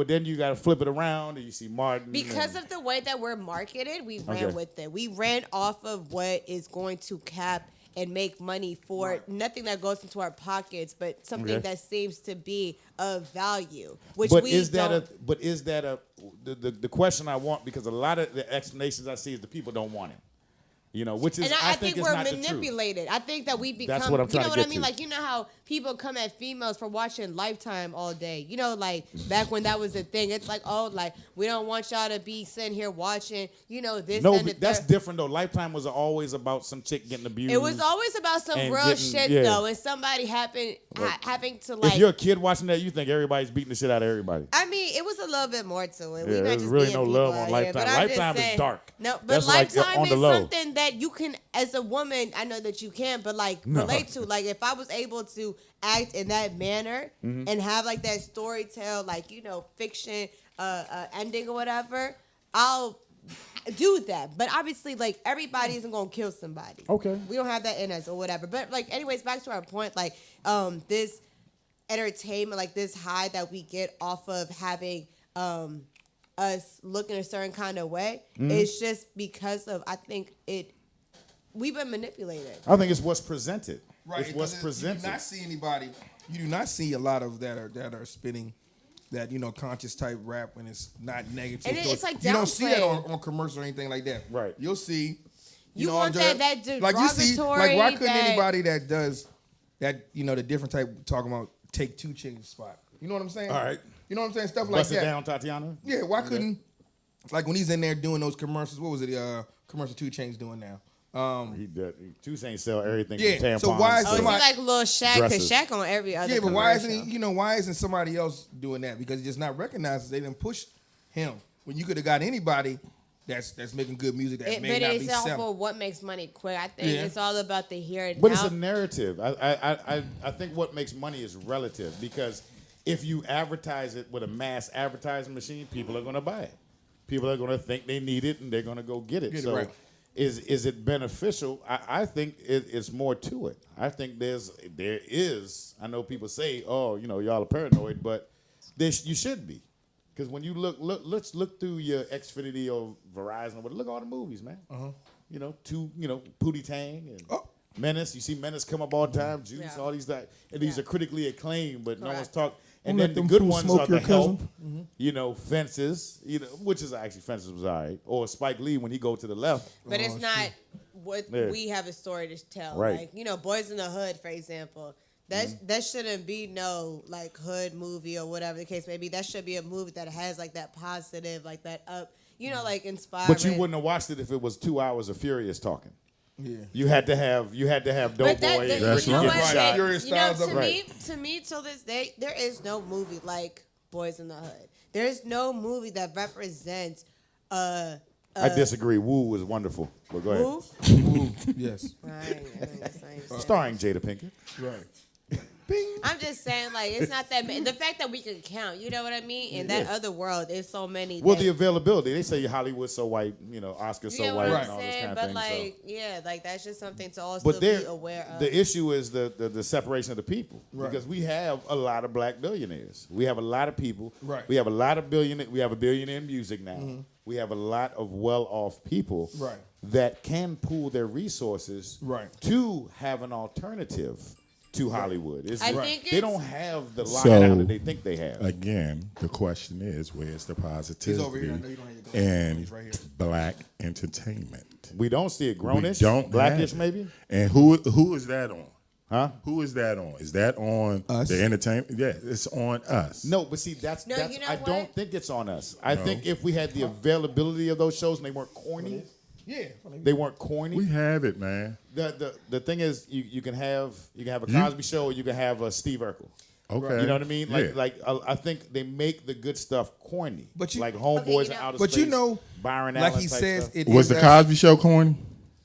Speaker 2: then you got to flip it around, and you see Martin.
Speaker 4: Because
Speaker 2: and-
Speaker 4: of the way that we're marketed, we ran
Speaker 2: Okay.
Speaker 4: with it. We ran off of what is going to cap and make money for nothing that goes into our pockets, but something
Speaker 2: Okay.
Speaker 4: that seems to be of value. Which
Speaker 2: But
Speaker 4: we
Speaker 2: is that
Speaker 4: don't.
Speaker 2: the question I want, because a lot of the explanations I see is the people don't want it. You know, which is
Speaker 4: And I think
Speaker 2: it's
Speaker 4: we're
Speaker 2: not the truth.
Speaker 4: manipulated. I think that we become.
Speaker 2: That's what I'm
Speaker 4: you
Speaker 2: trying
Speaker 4: know
Speaker 2: to
Speaker 4: what I
Speaker 2: get
Speaker 4: mean?
Speaker 2: to.
Speaker 4: Like, you know how people come at females for watching Lifetime all day. You know, like back when that was a thing. It's like, oh, like we don't want y'all to be sitting here watching. You know this.
Speaker 2: No,
Speaker 4: and the
Speaker 2: that's
Speaker 4: third.
Speaker 2: different though. Lifetime was always about some chick getting abused.
Speaker 4: It was always about some
Speaker 2: and
Speaker 4: real
Speaker 2: getting-
Speaker 4: shit
Speaker 2: yeah.
Speaker 4: though, and somebody having to like.
Speaker 2: If you're a kid watching that, you think everybody's beating the shit out of everybody.
Speaker 4: I mean, it was a little bit more to it.
Speaker 2: Yeah,
Speaker 4: We're not
Speaker 2: there's
Speaker 4: just
Speaker 2: really
Speaker 4: being
Speaker 2: no
Speaker 4: people
Speaker 2: love on
Speaker 4: out here,
Speaker 2: Lifetime.
Speaker 4: but I'm just
Speaker 2: Lifetime is
Speaker 4: saying-
Speaker 2: dark.
Speaker 4: No, but
Speaker 2: That's like
Speaker 4: Lifetime
Speaker 2: on the
Speaker 4: is
Speaker 2: low.
Speaker 4: something that you can, as a woman, I know that you can, but like relate to. Like if I was able to act in that manner
Speaker 2: Mm-hmm.
Speaker 4: and have like that story tell, like, you know, fiction ending or whatever, I'll do that. But obviously, like, everybody isn't gonna kill somebody.
Speaker 2: Okay.
Speaker 4: We don't have that in us or whatever. But like, anyways, back to our point, like, this entertainment, like this high that we get off of having us look in a certain kind of way, it's just because of, I think we've been manipulated.
Speaker 2: I think it's what's presented.
Speaker 3: Right.
Speaker 2: It's what's
Speaker 3: because
Speaker 2: presented.
Speaker 3: You do not see anybody. You do not see a lot of that are spinning that, you know, conscious type rap when it's not negative.
Speaker 4: And it's like
Speaker 3: you don't see that
Speaker 4: downplayed.
Speaker 3: on commercials or anything like that.
Speaker 2: Right.
Speaker 3: You'll see.
Speaker 4: You
Speaker 3: know,
Speaker 4: want
Speaker 3: on
Speaker 4: that
Speaker 3: like you see, like why couldn't
Speaker 4: derogatory,
Speaker 3: anybody that does that, you know, the different type talking about take two Chainz's spot. You know what I'm saying?
Speaker 2: All right.
Speaker 3: You know what I'm saying? Stuff like
Speaker 2: Bust it
Speaker 3: that.
Speaker 2: down, Tatiana.
Speaker 3: Yeah. Why couldn't, like when he's in there doing those commercials? What was it? Commercial 2 Chainz doing now.
Speaker 2: He did. Two Chainz sell everything
Speaker 3: Yeah,
Speaker 2: from tampons.
Speaker 3: so why is
Speaker 4: Oh, is he
Speaker 3: somebody-
Speaker 4: like Lil Shaq? Because
Speaker 2: Dresses.
Speaker 4: Shaq on every other
Speaker 3: Yeah, but why isn't
Speaker 4: commercial.
Speaker 3: he? You know, why isn't somebody else doing that? Because he's just not recognized. They didn't push him when you could have got anybody that's making good music that may
Speaker 4: But
Speaker 3: not be
Speaker 4: it's all
Speaker 3: selling.
Speaker 4: for what makes money quick. I think
Speaker 3: Yeah.
Speaker 4: it's all about the here and
Speaker 2: But
Speaker 4: now.
Speaker 2: it's a narrative. I think what makes money is relative because if you advertise it with a mass advertising machine, people are going to buy it. People are going to think they need it and they're going to go get it.
Speaker 3: Get it,
Speaker 2: So
Speaker 3: right.
Speaker 2: is it beneficial? I think it's more to it. I think there is. I know people say, oh, you know, y'all are paranoid, but you should be. Because when you let's look through your Xfinity or Verizon, but look at all the movies, man. You know, Pootie Tang and Menace. You see Menace come up all the time. Juice,
Speaker 4: Yeah.
Speaker 2: all these and these
Speaker 4: Yeah.
Speaker 2: are critically acclaimed, but no one's
Speaker 4: Correct.
Speaker 2: talking. And
Speaker 7: Don't
Speaker 2: then
Speaker 7: let
Speaker 2: the
Speaker 7: them
Speaker 2: good
Speaker 7: fools
Speaker 2: ones
Speaker 7: smoke
Speaker 2: are the
Speaker 7: your cousin.
Speaker 2: help. You know, Fences. You know, which is actually Fences was all right. Or Spike Lee when he go to the left.
Speaker 4: But it's not what
Speaker 2: Yeah.
Speaker 4: we have a story to tell.
Speaker 2: Right.
Speaker 4: Like, you know, Boys in the Hood, for example. That shouldn't be no like hood movie or whatever the case may be. That should be a movie that has like that positive, like that up, you know, like inspiring.
Speaker 2: But you wouldn't have watched it if it was 2 hours of Furious talking.
Speaker 3: Yeah.
Speaker 2: You had to have
Speaker 4: But
Speaker 2: Doughboy.
Speaker 4: that,
Speaker 5: That's
Speaker 4: you know
Speaker 5: right.
Speaker 4: what?
Speaker 3: Right.
Speaker 4: That-
Speaker 3: Furious
Speaker 4: you know,
Speaker 3: styles
Speaker 4: to
Speaker 3: of-
Speaker 4: me, to me, till this day, there is no movie like Boys in the Hood. There's no movie that represents
Speaker 2: I disagree. Woo was wonderful. But go ahead.
Speaker 4: who?
Speaker 3: Yes.
Speaker 4: Right.
Speaker 2: Starring Jada Pinkett.
Speaker 3: Right.
Speaker 4: I'm just saying, like, it's not that. The fact that we can count, you know what I mean? In that other world, there's so many.
Speaker 2: Well,
Speaker 4: that-
Speaker 2: the availability. They say Hollywood's so white, you know, Oscar's
Speaker 4: you
Speaker 2: so
Speaker 4: know
Speaker 2: white,
Speaker 4: what
Speaker 2: and
Speaker 4: I'm
Speaker 2: all this
Speaker 4: saying?
Speaker 2: kind
Speaker 4: But
Speaker 2: of thing.
Speaker 4: like, yeah, like that's just something to also
Speaker 2: But
Speaker 4: be aware of.
Speaker 2: the issue is the separation of the people because we have a lot of black billionaires. We have a lot of people.
Speaker 3: Right.
Speaker 2: We have a lot of billionaire. We have a billionaire in music now. We have a lot of well-off people
Speaker 3: Right.
Speaker 2: that can pool their resources
Speaker 3: Right.
Speaker 2: to have an alternative to Hollywood. It's,
Speaker 4: I think
Speaker 2: they
Speaker 4: it's-
Speaker 2: don't have the
Speaker 5: So,
Speaker 2: lockdown that they think they have.
Speaker 5: Again, the question is, where's the
Speaker 3: He's
Speaker 5: positivity
Speaker 3: over here. I know you don't have your glasses.
Speaker 5: in
Speaker 3: He's right here.
Speaker 5: black entertainment?
Speaker 2: We don't see it
Speaker 5: We
Speaker 2: grownish,
Speaker 5: don't
Speaker 2: blackish
Speaker 5: have it.
Speaker 2: maybe.
Speaker 5: And who is that on?
Speaker 2: Huh?
Speaker 5: Who is that on? Is that on
Speaker 3: Us.
Speaker 5: the entertainment? Yeah, it's on us.
Speaker 2: No, but see, that's
Speaker 4: No,
Speaker 2: that's.
Speaker 4: you know
Speaker 2: I don't
Speaker 4: what?
Speaker 2: think it's on us. I think if we had the availability of those shows and they weren't corny, they weren't corny.
Speaker 5: We have it, man.
Speaker 2: The thing is, you can have a
Speaker 5: You-
Speaker 2: Cosby Show, or you can have a Steve Urkel.
Speaker 5: Okay.
Speaker 2: You know what I mean?
Speaker 5: Yeah.
Speaker 2: I think they make the good stuff corny.
Speaker 3: But you-
Speaker 2: like Homeboys
Speaker 4: Okay, you
Speaker 2: and
Speaker 4: know-
Speaker 2: Outer
Speaker 3: But
Speaker 2: Space.
Speaker 3: you know,
Speaker 2: Byron
Speaker 3: like
Speaker 2: Allen
Speaker 3: he
Speaker 2: type
Speaker 3: says,
Speaker 2: stuff.
Speaker 3: it
Speaker 5: Was
Speaker 3: is
Speaker 5: the
Speaker 3: us.
Speaker 5: Cosby Show corny?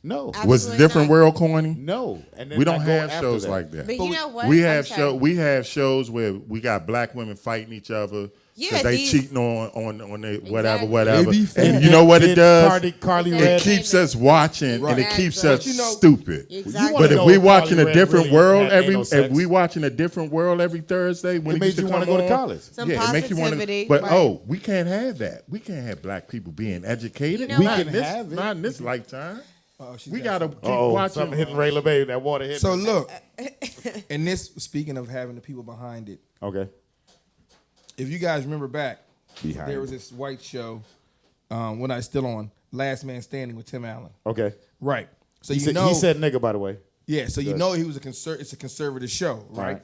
Speaker 2: No,
Speaker 4: Absolutely
Speaker 5: Was Different
Speaker 4: not.
Speaker 5: World corny?
Speaker 2: no, and then
Speaker 5: We don't
Speaker 2: I go
Speaker 5: have
Speaker 2: after
Speaker 5: shows
Speaker 2: that.
Speaker 5: like that.
Speaker 4: But you know what?
Speaker 5: We
Speaker 4: I'm
Speaker 5: have
Speaker 4: sorry.
Speaker 5: shows where we got black women fighting each other
Speaker 4: Yeah,
Speaker 5: because they
Speaker 4: these-
Speaker 5: cheating on they
Speaker 4: Exactly.
Speaker 5: whatever.
Speaker 3: They be
Speaker 5: And
Speaker 3: fat.
Speaker 5: you know what it does?
Speaker 2: Carly
Speaker 4: It
Speaker 5: It
Speaker 2: Red.
Speaker 5: keeps us watching and it keeps
Speaker 4: Exactly.
Speaker 5: us
Speaker 3: But you know-
Speaker 5: stupid.
Speaker 4: Exactly.
Speaker 5: But if
Speaker 2: know
Speaker 5: we
Speaker 2: if
Speaker 5: watching
Speaker 2: Carly
Speaker 5: a
Speaker 2: Red
Speaker 5: different
Speaker 2: really
Speaker 5: world
Speaker 2: had anal
Speaker 5: if
Speaker 2: sex.
Speaker 5: we watching a different world every Thursday when
Speaker 2: It made
Speaker 5: used
Speaker 2: you
Speaker 5: wanna
Speaker 2: wanna go to college.
Speaker 4: Some
Speaker 5: it makes you wanna.
Speaker 4: positivity,
Speaker 5: But
Speaker 4: right.
Speaker 5: we can't have that. We can't have black people being educated.
Speaker 4: You know
Speaker 5: Not
Speaker 4: what?
Speaker 5: in this-
Speaker 2: have it.
Speaker 5: Not in this lifetime.
Speaker 3: She's
Speaker 5: We
Speaker 3: got
Speaker 5: gotta keep
Speaker 2: Oh,
Speaker 5: watching.
Speaker 2: something hitting Ray LeBay. That water hit.
Speaker 3: So
Speaker 2: me.
Speaker 3: look, and this speaking of having the people behind it,
Speaker 2: Okay.
Speaker 3: if you guys remember back,
Speaker 2: Behind
Speaker 3: there was this white show when I was still on Last Man Standing with Tim Allen.
Speaker 2: Okay.
Speaker 3: Right. So
Speaker 2: He
Speaker 3: you
Speaker 2: said,
Speaker 3: know
Speaker 2: he said nigga, by the way.
Speaker 3: yeah, so you
Speaker 2: Good.
Speaker 3: know he was it's a conservative show, right?
Speaker 2: Right.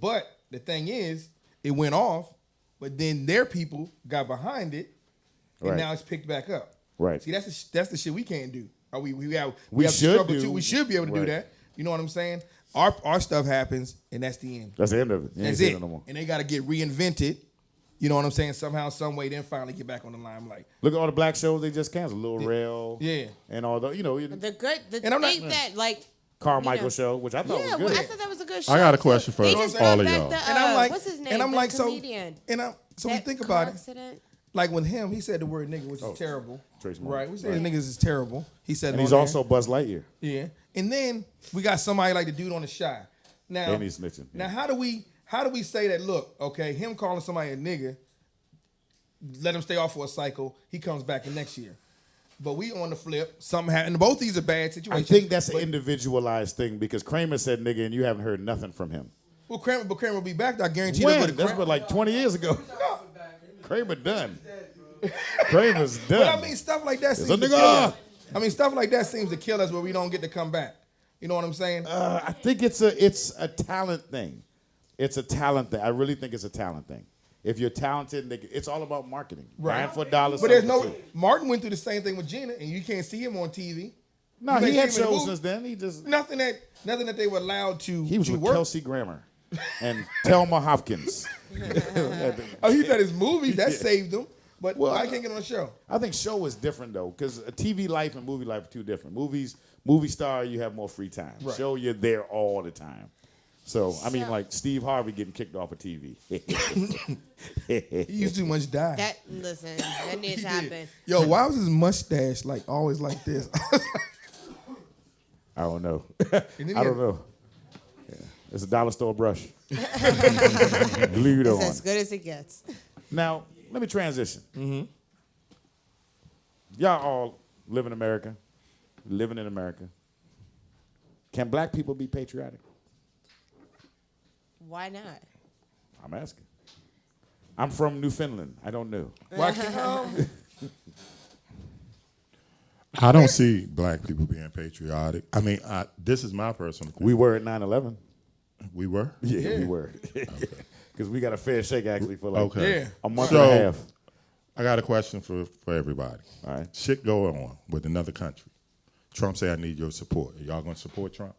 Speaker 3: But the thing is, it went off, but then their people got behind it, and
Speaker 2: Right.
Speaker 3: now it's picked back up.
Speaker 2: Right.
Speaker 3: See, that's the shit we can't do. We have
Speaker 2: We
Speaker 3: to
Speaker 2: should
Speaker 3: struggle
Speaker 2: do-
Speaker 3: too. We should be able to do
Speaker 2: right.
Speaker 3: that. You know what I'm saying? Our stuff happens, and that's the end.
Speaker 2: That's the end of it. You ain't
Speaker 3: That's
Speaker 2: saying
Speaker 3: it.
Speaker 2: no more.
Speaker 3: And they got to get reinvented. You know what I'm saying? Somehow, some way, then finally get back on the limelight.
Speaker 2: Look at all the black shows they just canceled. Lil Rel.
Speaker 3: Yeah.
Speaker 2: And all the,
Speaker 4: The
Speaker 3: And I'm not-
Speaker 4: thing that like
Speaker 2: Carmichael
Speaker 4: you know.
Speaker 2: show, which I thought
Speaker 4: yeah,
Speaker 2: was
Speaker 4: well,
Speaker 2: good.
Speaker 4: I thought that was a good show.
Speaker 5: I got a
Speaker 4: too.
Speaker 5: question for
Speaker 4: They just
Speaker 5: all
Speaker 4: brought
Speaker 5: of
Speaker 4: back
Speaker 5: y'all.
Speaker 4: the,
Speaker 3: And I'm like,
Speaker 4: what's his name?
Speaker 3: and I'm
Speaker 4: The
Speaker 3: like,
Speaker 4: comedian.
Speaker 3: so we
Speaker 4: That
Speaker 3: think
Speaker 4: car
Speaker 3: about it.
Speaker 4: accident?
Speaker 3: Like with him, he said the word nigga, which
Speaker 2: Oh,
Speaker 3: is terrible.
Speaker 2: Trace Morgan.
Speaker 3: Right? We say niggas is terrible. He said,
Speaker 2: And
Speaker 3: it
Speaker 2: he's
Speaker 3: on
Speaker 2: also Buzz Lightyear.
Speaker 3: there. Yeah. And then we got somebody like the dude on the Shy. Now,
Speaker 2: And he's snitching.
Speaker 3: Now, how do we say that? Look, okay, him calling somebody a nigga, let him stay off for a cycle. He comes back in next year. But we on the flip, something happened. Both these are bad
Speaker 2: I
Speaker 3: situations.
Speaker 2: think that's an
Speaker 3: but,
Speaker 2: individualized thing because Kramer said nigga and you haven't heard nothing from him.
Speaker 3: well, Kramer will be back. I guarantee.
Speaker 2: When?
Speaker 3: They'll go to
Speaker 2: That's
Speaker 3: Kramer.
Speaker 2: been like 20 years ago. Kramer done. Kramer's done.
Speaker 3: But I mean, stuff like that
Speaker 2: It's
Speaker 3: seems
Speaker 2: a
Speaker 3: to
Speaker 2: nigga.
Speaker 3: kill us. I mean, stuff like that seems to kill us where we don't get to come back. You know what I'm saying?
Speaker 2: I think it's a talent thing. It's a talent thing. I really think it's a talent thing. If you're talented, it's all about marketing.
Speaker 3: Right.
Speaker 2: Buying for dollars.
Speaker 3: But there's
Speaker 2: something
Speaker 3: no.
Speaker 2: too.
Speaker 3: Martin went through the same thing with Gina, and you can't see him on TV.
Speaker 2: No,
Speaker 3: You may
Speaker 2: he
Speaker 3: see
Speaker 2: had
Speaker 3: him in the
Speaker 2: shows
Speaker 3: movie.
Speaker 2: since then. He just
Speaker 3: Nothing that they were allowed to.
Speaker 2: he was
Speaker 3: to
Speaker 2: with
Speaker 3: work.
Speaker 2: Kelsey Grammer and Thelma Hopkins.
Speaker 3: Oh, he did his movies that saved him, but
Speaker 2: Well,
Speaker 3: I can't get on the show.
Speaker 2: I think show is different though, because a TV life and movie life are two different. Movie star, you have more free time.
Speaker 3: Right.
Speaker 2: Show, you're there all the time. So I mean, like Steve Harvey getting kicked off of TV.
Speaker 3: He used too much dye.
Speaker 4: That listen, that needs to
Speaker 3: He did.
Speaker 4: happen.
Speaker 3: Yo, why was his mustache like always like this?
Speaker 2: I don't know.
Speaker 3: And then he
Speaker 2: I don't
Speaker 3: had-
Speaker 2: know. Yeah. It's a dollar store brush. Glued
Speaker 4: It's
Speaker 2: on.
Speaker 4: as good as it gets.
Speaker 2: Now, let me transition. Y'all all live in America, living in America. Can black people be patriotic?
Speaker 4: Why not?
Speaker 2: I'm asking. I'm from Newfoundland. I don't know.
Speaker 3: Why can't,
Speaker 5: I don't see black people being patriotic. I mean, this is my personal opinion.
Speaker 2: We were at 9/11.
Speaker 5: We were?
Speaker 2: Yeah, we were. Because we got a fair shake actually for like
Speaker 5: Okay.
Speaker 3: Yeah.
Speaker 2: a month
Speaker 5: So-
Speaker 2: and a half.
Speaker 5: I got a question for everybody.
Speaker 2: All right.
Speaker 5: Shit going on with another country. Trump say I need your support. Are y'all going to support Trump?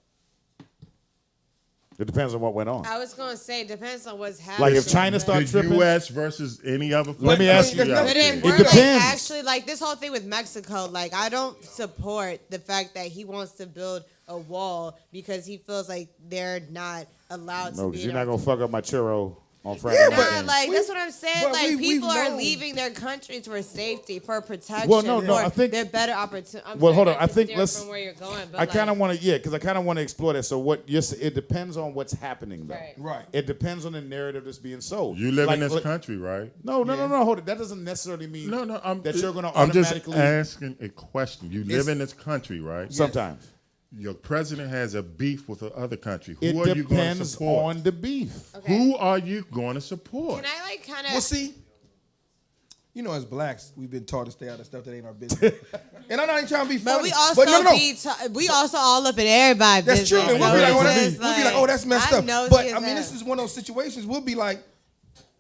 Speaker 2: It depends on what went on.
Speaker 4: I was gonna say it depends on what's happening.
Speaker 2: Like if China
Speaker 4: but-
Speaker 2: starts
Speaker 5: The
Speaker 2: tripping,
Speaker 5: U.S. versus any other.
Speaker 2: Let me ask you-
Speaker 3: There's nothing-
Speaker 4: But if
Speaker 2: It
Speaker 4: we're like
Speaker 2: depends.
Speaker 4: actually like this whole thing with Mexico, like I don't support the fact that he wants to build a wall because he feels like they're not allowed
Speaker 2: no,
Speaker 4: to be.
Speaker 2: because
Speaker 4: in
Speaker 2: you're not
Speaker 4: our
Speaker 2: gonna fuck up my churro on Friday
Speaker 3: Yeah,
Speaker 2: night.
Speaker 3: but-
Speaker 4: Nah, like that's what I'm saying.
Speaker 3: but
Speaker 4: Like
Speaker 3: we've
Speaker 4: people are
Speaker 3: known.
Speaker 4: leaving their countries for safety, for protection,
Speaker 2: Well, no,
Speaker 4: for
Speaker 2: I think-
Speaker 4: they're better opportunities.
Speaker 2: Well, hold on. I think let's.
Speaker 4: from where you're going. But
Speaker 2: I kind of
Speaker 4: like,
Speaker 2: want to, because I kind of want to explore that. So what? Yes, it depends on what's happening, though.
Speaker 4: Right.
Speaker 3: Right.
Speaker 2: It depends on the narrative that's being sold.
Speaker 5: You live
Speaker 2: Like-
Speaker 5: in this
Speaker 2: like-
Speaker 5: country, right?
Speaker 2: No, hold it. That doesn't necessarily mean
Speaker 5: No,
Speaker 2: that you're going to
Speaker 5: I'm just
Speaker 2: automatically.
Speaker 5: asking a question. You live in this country, right?
Speaker 2: Sometimes
Speaker 5: Your president has a beef with the other country. Who
Speaker 2: it
Speaker 5: are you going to
Speaker 2: depends
Speaker 5: support?
Speaker 2: on the beef.
Speaker 4: okay.
Speaker 5: Who are you going to support?
Speaker 4: Can I like kind
Speaker 3: well,
Speaker 4: of?
Speaker 3: see, you know, as blacks, we've been taught to stay out of stuff that ain't our business. And I'm not even trying to be funny.
Speaker 4: But we also
Speaker 3: no.
Speaker 4: we also all up in everybody's
Speaker 3: That's true.
Speaker 4: business.
Speaker 3: And we'll
Speaker 4: so
Speaker 3: be like,
Speaker 4: it's
Speaker 3: oh, that's,
Speaker 4: just
Speaker 3: we'll be like, oh, that's messed
Speaker 4: I'm
Speaker 3: up.
Speaker 4: nosy
Speaker 3: But
Speaker 4: as
Speaker 3: I mean,
Speaker 4: hell.
Speaker 3: this is one of those situations. We'll be like,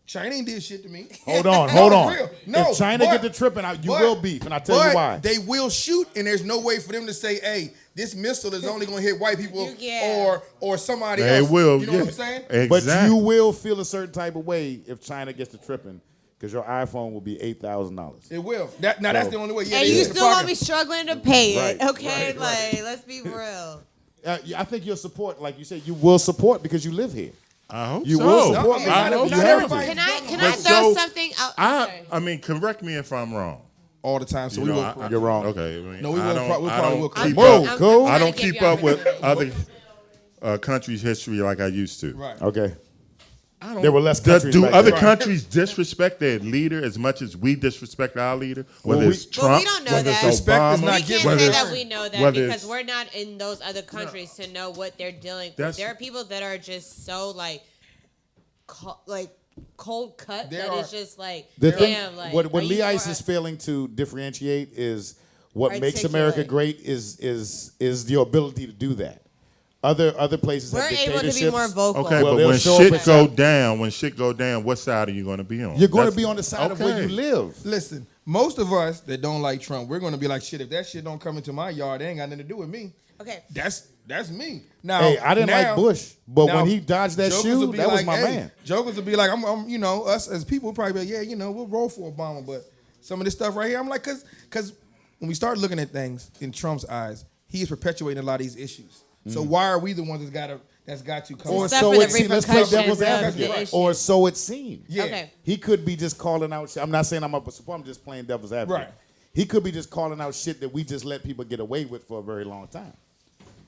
Speaker 3: China ain't did shit to me.
Speaker 2: Hold on,
Speaker 3: No,
Speaker 2: hold on.
Speaker 3: real. No,
Speaker 2: if China
Speaker 3: but-
Speaker 2: get to tripping, you
Speaker 3: but-
Speaker 2: will beef, and I'll tell
Speaker 3: but
Speaker 2: you why.
Speaker 3: They will shoot, and there's no way for them to say, hey, this missile is only going to hit white people
Speaker 4: Yeah.
Speaker 3: or somebody
Speaker 5: They
Speaker 3: else.
Speaker 5: will.
Speaker 3: You know
Speaker 5: yeah.
Speaker 3: what I'm saying?
Speaker 2: But
Speaker 5: Exactly.
Speaker 2: you will feel a certain type of way if China gets to tripping, because your iPhone will be $8,000.
Speaker 3: It will. Now that's the only way. Yeah,
Speaker 4: and
Speaker 3: they
Speaker 4: you
Speaker 3: in the
Speaker 4: still gonna
Speaker 3: pocket.
Speaker 4: be struggling to pay it,
Speaker 2: Right,
Speaker 4: okay?
Speaker 2: right,
Speaker 4: Like, let's be real.
Speaker 2: Yeah, I think you'll support, like you said, you will support because you live here.
Speaker 5: I hope
Speaker 2: You
Speaker 5: so.
Speaker 2: will support me.
Speaker 5: I
Speaker 3: Not
Speaker 5: hope
Speaker 3: everybody.
Speaker 5: so.
Speaker 4: Can I
Speaker 5: But
Speaker 4: throw
Speaker 5: so,
Speaker 4: something out?
Speaker 5: I mean, correct me if I'm wrong.
Speaker 3: all the time. So
Speaker 5: You
Speaker 3: we
Speaker 5: know,
Speaker 3: will.
Speaker 2: You're wrong.
Speaker 5: Okay. I mean,
Speaker 3: No, we
Speaker 5: I
Speaker 3: will
Speaker 5: don't,
Speaker 3: pro- we
Speaker 5: I
Speaker 3: probably
Speaker 5: don't
Speaker 3: will
Speaker 5: keep
Speaker 2: Whoa,
Speaker 5: up.
Speaker 2: cool.
Speaker 5: I
Speaker 4: trying
Speaker 5: don't
Speaker 4: to give
Speaker 5: keep
Speaker 4: you
Speaker 5: up with
Speaker 4: opportunity.
Speaker 5: other countries' history like I used to.
Speaker 3: Right.
Speaker 2: Okay. There were less
Speaker 5: Do,
Speaker 2: countries
Speaker 5: do
Speaker 2: back
Speaker 5: other
Speaker 2: then.
Speaker 5: countries disrespect their leader as much as we disrespect our leader? Whether
Speaker 2: Well,
Speaker 5: it's
Speaker 2: we-
Speaker 5: Trump,
Speaker 4: But we don't know
Speaker 5: whether
Speaker 4: that.
Speaker 5: it's
Speaker 3: Respect
Speaker 5: Obama,
Speaker 3: is not
Speaker 4: We
Speaker 3: given.
Speaker 4: can't
Speaker 5: whether
Speaker 4: say
Speaker 5: it's-
Speaker 4: that we know that
Speaker 5: whether
Speaker 4: because
Speaker 5: it's-
Speaker 4: we're not in those other countries to know what they're dealing with.
Speaker 5: That's-
Speaker 4: There are people that are just so like cold cut
Speaker 3: There
Speaker 4: that
Speaker 3: are-
Speaker 4: it's just like
Speaker 2: The thing,
Speaker 4: damn, like
Speaker 2: what
Speaker 4: are
Speaker 2: Lee
Speaker 4: you
Speaker 2: Ice
Speaker 4: for
Speaker 2: is
Speaker 4: us?
Speaker 2: failing to differentiate is What makes America
Speaker 4: Articulate.
Speaker 2: great is your ability to do that. Other places
Speaker 4: We're
Speaker 2: have
Speaker 4: able to
Speaker 2: dictatorships.
Speaker 4: be more vocal.
Speaker 5: Okay,
Speaker 2: Well,
Speaker 5: but
Speaker 2: they'll
Speaker 5: when
Speaker 2: show up
Speaker 5: shit
Speaker 2: and
Speaker 5: go
Speaker 2: say-
Speaker 5: down, what side are you going to be on?
Speaker 2: You're going to
Speaker 5: That's-
Speaker 2: be on the side of where you
Speaker 5: okay.
Speaker 2: live.
Speaker 3: Listen, most of us that don't like Trump, we're gonna be like, shit, if that shit don't come into my yard, it ain't got nothing to do with me.
Speaker 4: Okay.
Speaker 3: That's me. Now,
Speaker 2: Hey, I didn't like Bush, but
Speaker 3: now,
Speaker 2: when he dodged that
Speaker 3: jokers
Speaker 2: shoe,
Speaker 3: will be
Speaker 2: that was
Speaker 3: like,
Speaker 2: my
Speaker 3: hey,
Speaker 2: man.
Speaker 3: Jokers will be like, I'm, you know, us as people probably be like, yeah, you know, we'll roll for Obama, but some of this stuff right here, I'm like, cause when we start looking at things in Trump's eyes, he is perpetuating a lot of these issues. So why are we the ones that's got to come?
Speaker 2: Or
Speaker 6: Except
Speaker 2: so
Speaker 6: for the
Speaker 2: it seemed. Let's play devil's
Speaker 6: repercussions of
Speaker 2: advocate.
Speaker 6: the
Speaker 3: Right.
Speaker 6: issue.
Speaker 2: Or so it seemed.
Speaker 3: Yeah.
Speaker 4: Okay.
Speaker 2: He could be just calling out shit. I'm not saying I'm up with support. I'm just playing devil's advocate.
Speaker 3: Right.
Speaker 2: He could be just calling out shit that we just let people get away with for a very long time.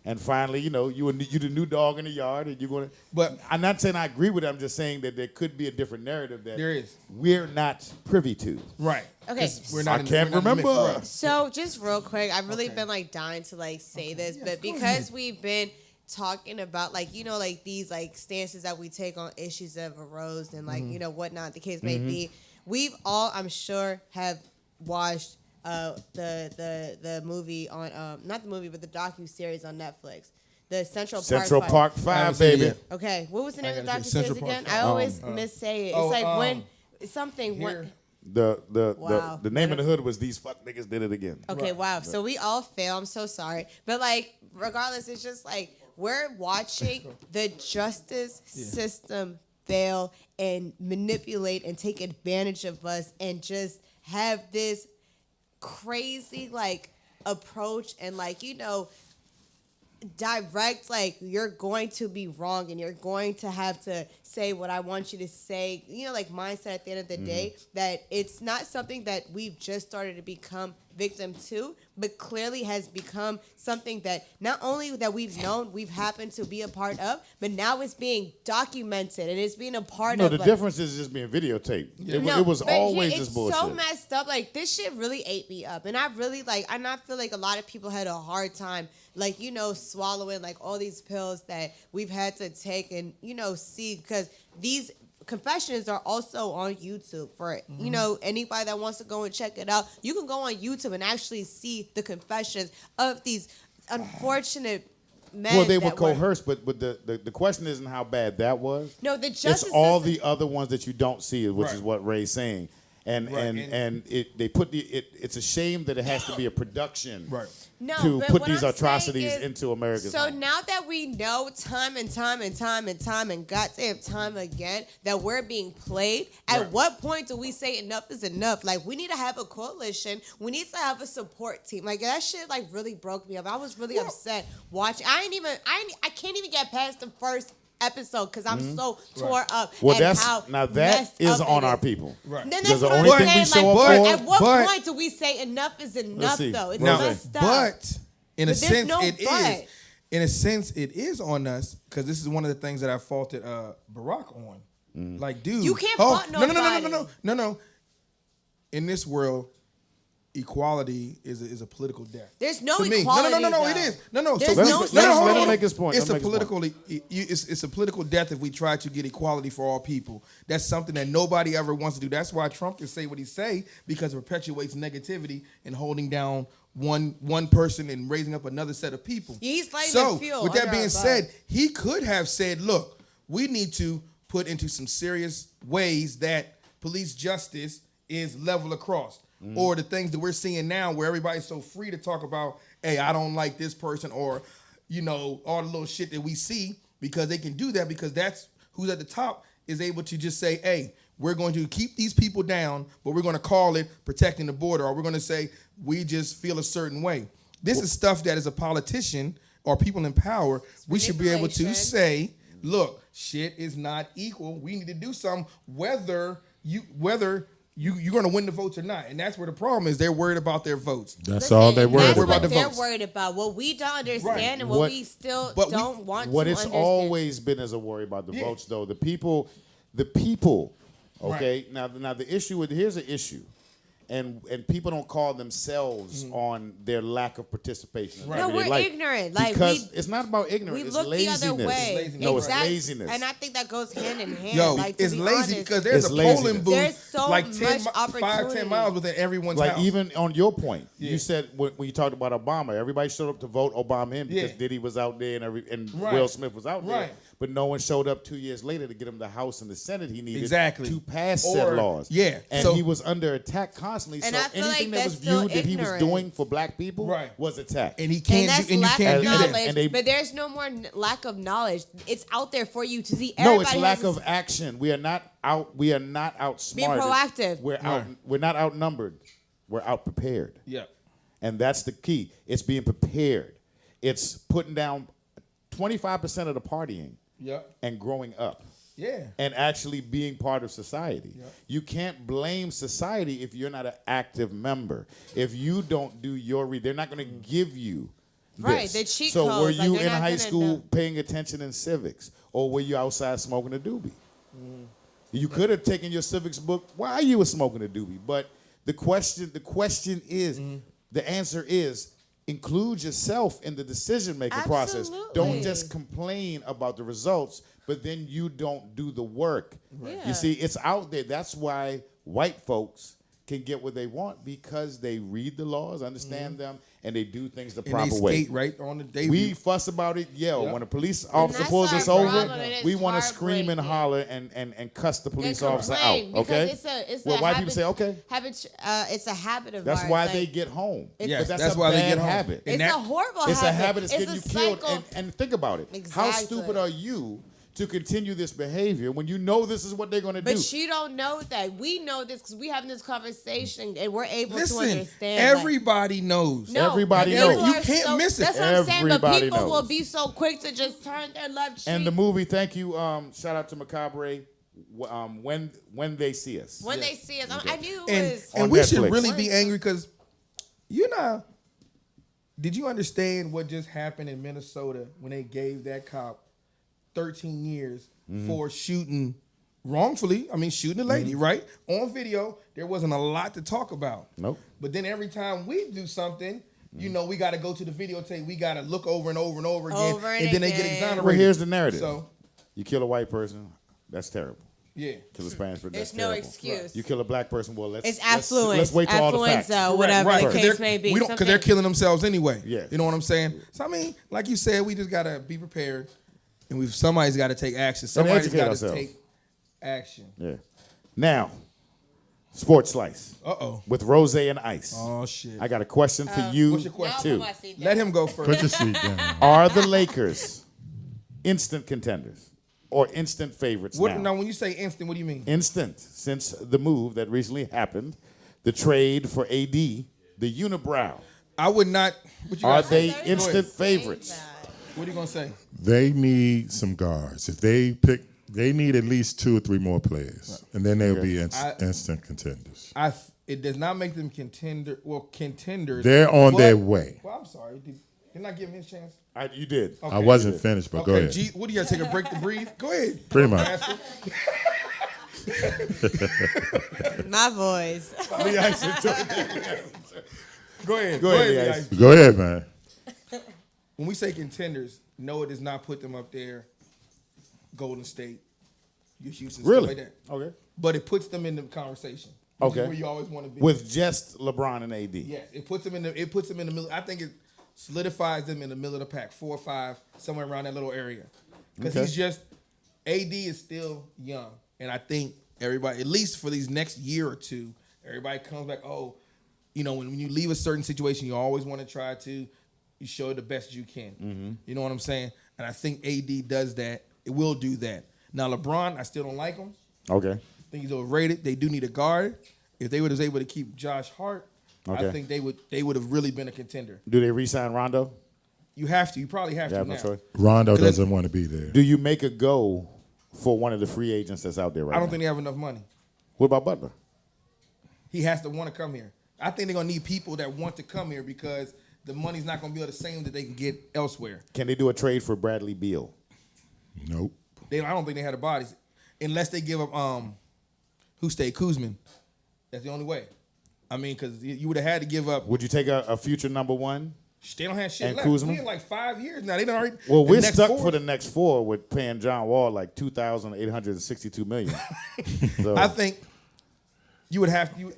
Speaker 2: And finally, you know, you the new dog in the yard, and you're gonna.
Speaker 3: But-
Speaker 2: I'm not saying I agree with it. I'm just saying that there could be a different narrative that
Speaker 3: There is.
Speaker 2: we're not privy to.
Speaker 3: Right.
Speaker 4: Okay.
Speaker 3: 'Cause we're not
Speaker 2: I
Speaker 3: in-
Speaker 2: can't
Speaker 3: we're not in the
Speaker 2: remember.
Speaker 3: mix, right.
Speaker 4: So just real quick, I've really
Speaker 3: Okay.
Speaker 4: been like dying to like say this,
Speaker 3: Yeah,
Speaker 4: but
Speaker 3: go
Speaker 4: because
Speaker 3: ahead.
Speaker 4: we've been talking about like, you know, like these like stances that we take on issues that have arose and like, you know, whatnot the case may be, we've all, I'm sure, have watched the movie on not the movie but the docu-series on Netflix, the
Speaker 2: Central
Speaker 4: Fight.
Speaker 2: Park
Speaker 3: I
Speaker 2: 5,
Speaker 3: haven't seen it
Speaker 2: baby.
Speaker 3: yet.
Speaker 4: Okay, what was the name
Speaker 3: I
Speaker 4: of the
Speaker 3: gotta see
Speaker 4: docu-series
Speaker 3: Central Park
Speaker 4: again?
Speaker 3: Five.
Speaker 4: I always missay it. It's like when something
Speaker 3: Here.
Speaker 4: Wow.
Speaker 2: The name of the hood was These Fuck Niggas Did It Again.
Speaker 4: Okay,
Speaker 3: Right.
Speaker 4: wow. So we all fail. I'm so sorry. But like, regardless, it's just like we're watching the justice system fail and manipulate and take advantage of us and just have this crazy like approach and like, you know, direct like you're going to be wrong and you're going to have to say what I want you to say, you know, like mindset at the end of the day, that it's not something that we've just started to become victim to, but clearly has become something that not only that we've known, we've happened to be a part of, but now it's being documented and it's being a part
Speaker 2: No,
Speaker 4: of
Speaker 2: the
Speaker 4: like,
Speaker 2: difference is just being videotaped.
Speaker 4: no,
Speaker 2: It was
Speaker 4: but
Speaker 2: always
Speaker 4: it's
Speaker 2: this bullshit.
Speaker 4: so messed up. Like this shit really ate me up, and I really like. And I feel like a lot of people had a hard time, like you know, swallowing like all these pills that we've had to take, and you know, see because these confessions are also on YouTube for you know anybody that wants to go and check it out. You can go on YouTube and actually see the confessions of these unfortunate men.
Speaker 2: Well, they were
Speaker 4: that
Speaker 2: coerced, but the question isn't how bad that was.
Speaker 4: No, the justice
Speaker 2: It's all
Speaker 4: system-
Speaker 2: the other ones that you don't see, which is
Speaker 3: Right.
Speaker 2: what Ray's saying. And
Speaker 3: Right,
Speaker 2: and they put it's a shame that it has to be a production
Speaker 3: Right.
Speaker 4: No,
Speaker 2: to
Speaker 4: but
Speaker 2: put
Speaker 4: what
Speaker 2: these
Speaker 4: I'm
Speaker 2: atrocities
Speaker 4: saying is,
Speaker 2: into America's
Speaker 4: So
Speaker 2: home.
Speaker 4: now that we know time and time and time and time and goddamn time again that we're being played, at
Speaker 3: Right.
Speaker 4: what point do we say enough is enough? Like we need to have a coalition. We need to have a support team. Like that shit like really broke me up. I was really upset watching. I can't even get past the first episode because I'm so tore up.
Speaker 2: Well,
Speaker 4: at
Speaker 2: that's
Speaker 4: how
Speaker 2: now that
Speaker 4: messed
Speaker 2: is
Speaker 4: up
Speaker 2: on
Speaker 4: it
Speaker 2: our
Speaker 4: is.
Speaker 2: people.
Speaker 3: Right.
Speaker 4: Then
Speaker 2: Because
Speaker 4: that's
Speaker 2: the
Speaker 4: what
Speaker 2: only
Speaker 4: I'm
Speaker 2: thing we
Speaker 4: saying.
Speaker 2: show
Speaker 4: Like,
Speaker 2: up for.
Speaker 4: at what
Speaker 3: but-
Speaker 4: point do we say enough is enough?
Speaker 2: see.
Speaker 4: Though it's
Speaker 2: Now,
Speaker 4: messed up.
Speaker 3: But in a
Speaker 4: But there's
Speaker 3: sense,
Speaker 4: no
Speaker 3: it is.
Speaker 4: but.
Speaker 3: In a sense, it is on us because this is one of the things that I faulted Barack on. Like, dude,
Speaker 4: You can't
Speaker 3: oh,
Speaker 4: fault
Speaker 3: no. In this world, equality is a political death.
Speaker 4: There's no
Speaker 3: To me.
Speaker 4: equality.
Speaker 3: No.
Speaker 4: though.
Speaker 3: It is. No.
Speaker 4: There's
Speaker 3: So
Speaker 4: no
Speaker 3: let
Speaker 4: such
Speaker 3: him
Speaker 4: thing.
Speaker 2: make his point.
Speaker 3: It's
Speaker 2: Let
Speaker 3: a
Speaker 2: him make his
Speaker 3: political. It's a political death if we try to get equality for all people. That's something that nobody ever wants to do. That's why Trump can say what he say because it perpetuates negativity and holding down one person and raising up another set of people.
Speaker 4: He's lighting
Speaker 3: So
Speaker 4: the fuel
Speaker 3: with that
Speaker 4: under
Speaker 3: being
Speaker 4: our
Speaker 3: said,
Speaker 4: butt.
Speaker 3: he could have said, "Look, we need to put into some serious ways that police justice is level across." Or the things that we're seeing now where everybody's so free to talk about, hey, I don't like this person, or, you know, all the little shit that we see because they can do that because that's who's at the top is able to just say, hey, we're going to keep these people down, but we're going to call it protecting the border, or we're going to say we just feel a certain way. This is stuff that as a politician or people in power, we should be able to
Speaker 4: manipulation.
Speaker 3: say, look, shit is not equal. We need to do something whether you're going to win the votes or not. And that's where the problem is. They're worried about their votes.
Speaker 5: That's
Speaker 4: Listen,
Speaker 5: all they
Speaker 4: and
Speaker 5: worried
Speaker 4: that's
Speaker 3: Worried
Speaker 4: what
Speaker 3: about the
Speaker 5: about.
Speaker 4: they're
Speaker 3: votes.
Speaker 4: worried about. What we don't understand
Speaker 3: Right.
Speaker 4: and what
Speaker 2: What-
Speaker 4: we still
Speaker 3: but we-
Speaker 4: don't want
Speaker 2: What
Speaker 4: to
Speaker 2: it's
Speaker 4: understand.
Speaker 2: always been is a worry about the
Speaker 3: Yeah.
Speaker 2: votes, though. The people. Okay. Now the issue with here's the issue. and people don't call themselves on their lack of participation. in
Speaker 3: Right.
Speaker 4: No,
Speaker 2: everyday
Speaker 4: we're
Speaker 2: life.
Speaker 4: ignorant. Like
Speaker 2: Because it's not about ignorance.
Speaker 4: we
Speaker 2: It's
Speaker 4: look
Speaker 2: laziness.
Speaker 4: the other way.
Speaker 3: laziness.
Speaker 2: No, it's
Speaker 4: Exact-
Speaker 2: laziness.
Speaker 4: And I think that goes hand in hand.
Speaker 3: Yo,
Speaker 4: like, to
Speaker 3: it's
Speaker 4: be
Speaker 3: lazy
Speaker 4: honest.
Speaker 3: because there's
Speaker 2: It's
Speaker 3: a polling
Speaker 2: laziness.
Speaker 3: booth
Speaker 4: There's so
Speaker 3: like
Speaker 4: much
Speaker 3: 5, 10
Speaker 4: opportunity.
Speaker 3: miles within everyone's
Speaker 2: Like
Speaker 3: house.
Speaker 2: even on your point, you said when you talked about Obama, everybody showed up to vote Obama in because
Speaker 3: Yeah.
Speaker 2: Diddy was out there and
Speaker 3: Right.
Speaker 2: Will Smith was out there,
Speaker 3: Right.
Speaker 2: but no one showed up 2 years later to get him the House and the Senate he needed
Speaker 3: Exactly.
Speaker 2: to pass
Speaker 3: Or-
Speaker 2: said laws.
Speaker 3: yeah,
Speaker 2: and
Speaker 3: so-
Speaker 2: he was under attack constantly.
Speaker 4: And
Speaker 2: so
Speaker 4: I feel like
Speaker 2: anything that was
Speaker 4: that's still
Speaker 2: viewed that he was
Speaker 4: ignorant.
Speaker 2: doing for black people
Speaker 3: Right.
Speaker 2: was attacked.
Speaker 3: and he
Speaker 4: And
Speaker 3: can't
Speaker 4: that's
Speaker 3: do, and you
Speaker 4: lack
Speaker 3: can't
Speaker 4: of
Speaker 3: do
Speaker 4: knowledge.
Speaker 3: that.
Speaker 2: And they-
Speaker 4: but there's no more lack of knowledge. It's out there for you to see.
Speaker 2: No, it's
Speaker 4: Everybody
Speaker 2: lack
Speaker 4: has
Speaker 2: of
Speaker 4: this-
Speaker 2: action. We are not out. We are not outsmarted.
Speaker 4: proactive.
Speaker 2: We're out. We're not outnumbered. We're out prepared.
Speaker 3: Yeah.
Speaker 2: And that's the key. It's being prepared. It's putting down 25% of the partying
Speaker 3: Yep.
Speaker 2: and growing up
Speaker 3: Yeah.
Speaker 2: and actually being part of society. You can't blame society if you're not an active member. If you don't do your they're not going to give you
Speaker 4: Right,
Speaker 2: this.
Speaker 4: the cheat
Speaker 2: So were
Speaker 4: codes, like,
Speaker 2: you
Speaker 4: they're
Speaker 2: in
Speaker 4: not
Speaker 2: high
Speaker 4: gonna
Speaker 2: school
Speaker 4: know.
Speaker 2: paying attention in civics, or were you outside smoking a doobie?
Speaker 3: Mm.
Speaker 2: You could have taken your civics book while you were smoking a doobie, but the question is,
Speaker 3: Mm-hmm.
Speaker 2: the answer is, include yourself in the decision-making process. Don't
Speaker 4: Absolutely.
Speaker 2: just complain about the results, but then you don't do the work.
Speaker 4: Yeah.
Speaker 2: You see, it's out there. That's why white folks can get what they want, because they read the laws, understand them, and they do things the
Speaker 3: And
Speaker 2: proper
Speaker 3: they
Speaker 2: way.
Speaker 3: skate right on the day.
Speaker 2: We fuss about it, yell.
Speaker 3: Yeah.
Speaker 2: When a police officer
Speaker 4: that's
Speaker 2: pulls
Speaker 4: our
Speaker 2: us over,
Speaker 4: problem, and it's
Speaker 2: we want to scream and
Speaker 4: heartbreaking.
Speaker 2: holler and cuss the police
Speaker 4: They
Speaker 2: officer out.
Speaker 4: complain because
Speaker 2: Okay?
Speaker 4: it's
Speaker 2: well,
Speaker 4: a
Speaker 2: white
Speaker 4: habit,
Speaker 2: people say, okay,
Speaker 4: it's a habit of
Speaker 2: that's
Speaker 4: ours.
Speaker 2: why
Speaker 4: like,
Speaker 2: they get home.
Speaker 3: Yes,
Speaker 2: but
Speaker 3: that's
Speaker 2: a
Speaker 3: why they
Speaker 2: bad
Speaker 3: get home.
Speaker 2: habit.
Speaker 3: And
Speaker 4: It's
Speaker 3: that-
Speaker 4: a horrible
Speaker 2: It's
Speaker 4: habit.
Speaker 2: a habit that's
Speaker 4: It's
Speaker 2: getting you
Speaker 4: a
Speaker 2: killed.
Speaker 4: cycle.
Speaker 2: And think about it. How
Speaker 4: Exactly.
Speaker 2: stupid are you to continue this behavior when you know this is what they're going to do?
Speaker 4: But you don't know that. We know this because we having this conversation and we're able to
Speaker 3: Listen,
Speaker 4: understand. like,
Speaker 3: everybody knows.
Speaker 4: no,
Speaker 2: everybody
Speaker 4: people
Speaker 2: knows.
Speaker 3: You
Speaker 4: are
Speaker 3: can't miss it.
Speaker 4: That's what I'm saying. But
Speaker 2: Everybody
Speaker 4: people will
Speaker 2: knows.
Speaker 4: be so quick to just turn their left cheek.
Speaker 2: And the movie, thank you, shout out to Macabre, when they see us.
Speaker 4: when they see us, I knew it
Speaker 3: And,
Speaker 4: was.
Speaker 3: and
Speaker 2: On
Speaker 3: we should
Speaker 2: Netflix.
Speaker 3: really be angry because, did you understand what just happened in Minnesota when they gave that cop 13 years for shooting wrongfully? I mean, shooting a lady, right? On video, there wasn't a lot to talk about.
Speaker 2: Nope.
Speaker 3: But then every time we do something, we got to go to the videotape. We got to look over and over and over again.
Speaker 4: Over and
Speaker 3: then they get
Speaker 4: again.
Speaker 3: exonerated.
Speaker 2: Well, here's the narrative.
Speaker 3: So,
Speaker 2: You kill a white person, that's terrible.
Speaker 3: yeah.
Speaker 2: Kill a Spanish person, that's
Speaker 4: There's no
Speaker 2: terrible.
Speaker 4: excuse.
Speaker 2: You kill a black person, well,
Speaker 4: It's
Speaker 2: let's
Speaker 4: affluence.
Speaker 2: wait till all the facts.
Speaker 4: Whatever
Speaker 3: Right,
Speaker 4: the
Speaker 3: 'cause
Speaker 4: case
Speaker 3: they're-
Speaker 4: may be.
Speaker 3: We don't, because they're
Speaker 4: Something-
Speaker 3: killing themselves anyway.
Speaker 2: Yeah.
Speaker 3: You know what I'm saying? So I mean, like you said, we just gotta be prepared, and somebody's got to take action. Somebody's
Speaker 2: educate
Speaker 3: got to
Speaker 2: ourselves.
Speaker 3: take action.
Speaker 2: Yeah. Now, Sports Slice
Speaker 3: Uh-oh.
Speaker 2: with Rose and Ice.
Speaker 3: Oh shit.
Speaker 2: I got a question for you
Speaker 3: What's your question?
Speaker 2: too.
Speaker 4: Now, see,
Speaker 3: Let him go
Speaker 5: Put
Speaker 3: first.
Speaker 5: your seat down.
Speaker 2: Are the Lakers instant contenders or instant favorites
Speaker 3: What,
Speaker 2: now?
Speaker 3: now, when you say instant, what do you mean?
Speaker 2: Instant, since the move that recently happened, the trade for AD, the unibrow.
Speaker 3: I would not. What you
Speaker 2: Are
Speaker 3: gotta
Speaker 2: they
Speaker 3: say?
Speaker 2: instant favorites?
Speaker 3: What are you gonna say?
Speaker 5: They need some guards. If they pick, they need at least 2 or 3 more players, and then they'll be instant contenders.
Speaker 3: It does not make them contender. Well, contenders.
Speaker 5: They're on
Speaker 3: but-
Speaker 5: their way.
Speaker 3: Well, I'm sorry. Didn't I give him his chance?
Speaker 2: You did.
Speaker 5: I wasn't finished, but go
Speaker 3: Okay,
Speaker 5: ahead.
Speaker 3: G, what do you got to take a break to breathe? Go ahead.
Speaker 5: Pretty much.
Speaker 3: Pastor.
Speaker 4: My voice.
Speaker 2: Lee Ice enjoyed that.
Speaker 3: Go ahead.
Speaker 2: Go ahead,
Speaker 3: Lee
Speaker 2: Lee
Speaker 3: Ice.
Speaker 2: Ice.
Speaker 5: Go ahead, man.
Speaker 3: When we say contenders, no, it does not put them up there. Golden State, Houston,
Speaker 2: Really?
Speaker 3: stuff like that.
Speaker 2: Okay.
Speaker 3: But it puts them in the conversation. Which is
Speaker 2: Okay.
Speaker 3: where you always want to be.
Speaker 2: With just LeBron and AD.
Speaker 3: yes, it puts them in the. It puts them in the middle. I think it solidifies them in the middle of the pack, 4 or 5, somewhere around that little area. Because
Speaker 2: Okay.
Speaker 3: he's just. AD is still young, and I think everybody, at least for these next year or two, everybody comes back. Oh, when you leave a certain situation, you always want to try to you show it the best you can.
Speaker 2: Mm-hmm.
Speaker 3: You know what I'm saying? And I think AD does that. It will do that. Now LeBron, I still don't like him.
Speaker 2: Okay.
Speaker 3: I think he's overrated. They do need a guard. If they were able to keep Josh Hart,
Speaker 2: Okay.
Speaker 3: I think they would have really been a contender.
Speaker 2: Do they re-sign Rondo?
Speaker 3: You have to. You probably have
Speaker 2: You
Speaker 3: to
Speaker 2: have
Speaker 3: now.
Speaker 2: no choice.
Speaker 5: Rondo
Speaker 3: Cause
Speaker 5: doesn't want to be there.
Speaker 2: Do you make a go for one of the free agents that's out there right
Speaker 3: I don't
Speaker 2: now?
Speaker 3: think they have enough money.
Speaker 2: What about Butler?
Speaker 3: He has to want to come here. I think they're gonna need people that want to come here because the money's not gonna be the same that they can get elsewhere.
Speaker 2: Can they do a trade for Bradley Beal?
Speaker 5: Nope.
Speaker 3: I don't think they have the bodies unless they give up who stayed Kuzman. That's the only way. I mean, because you would have had to give up.
Speaker 2: Would you take a future number one?
Speaker 3: They don't have shit
Speaker 2: And
Speaker 3: left.
Speaker 2: Kuzma?
Speaker 3: We in like 5 years now. They don't already.
Speaker 2: Well,
Speaker 3: the
Speaker 2: we're
Speaker 3: next
Speaker 2: stuck
Speaker 3: 4.
Speaker 2: for the next 4 with paying John Wall like $2,862 million. So,
Speaker 3: I think you would have you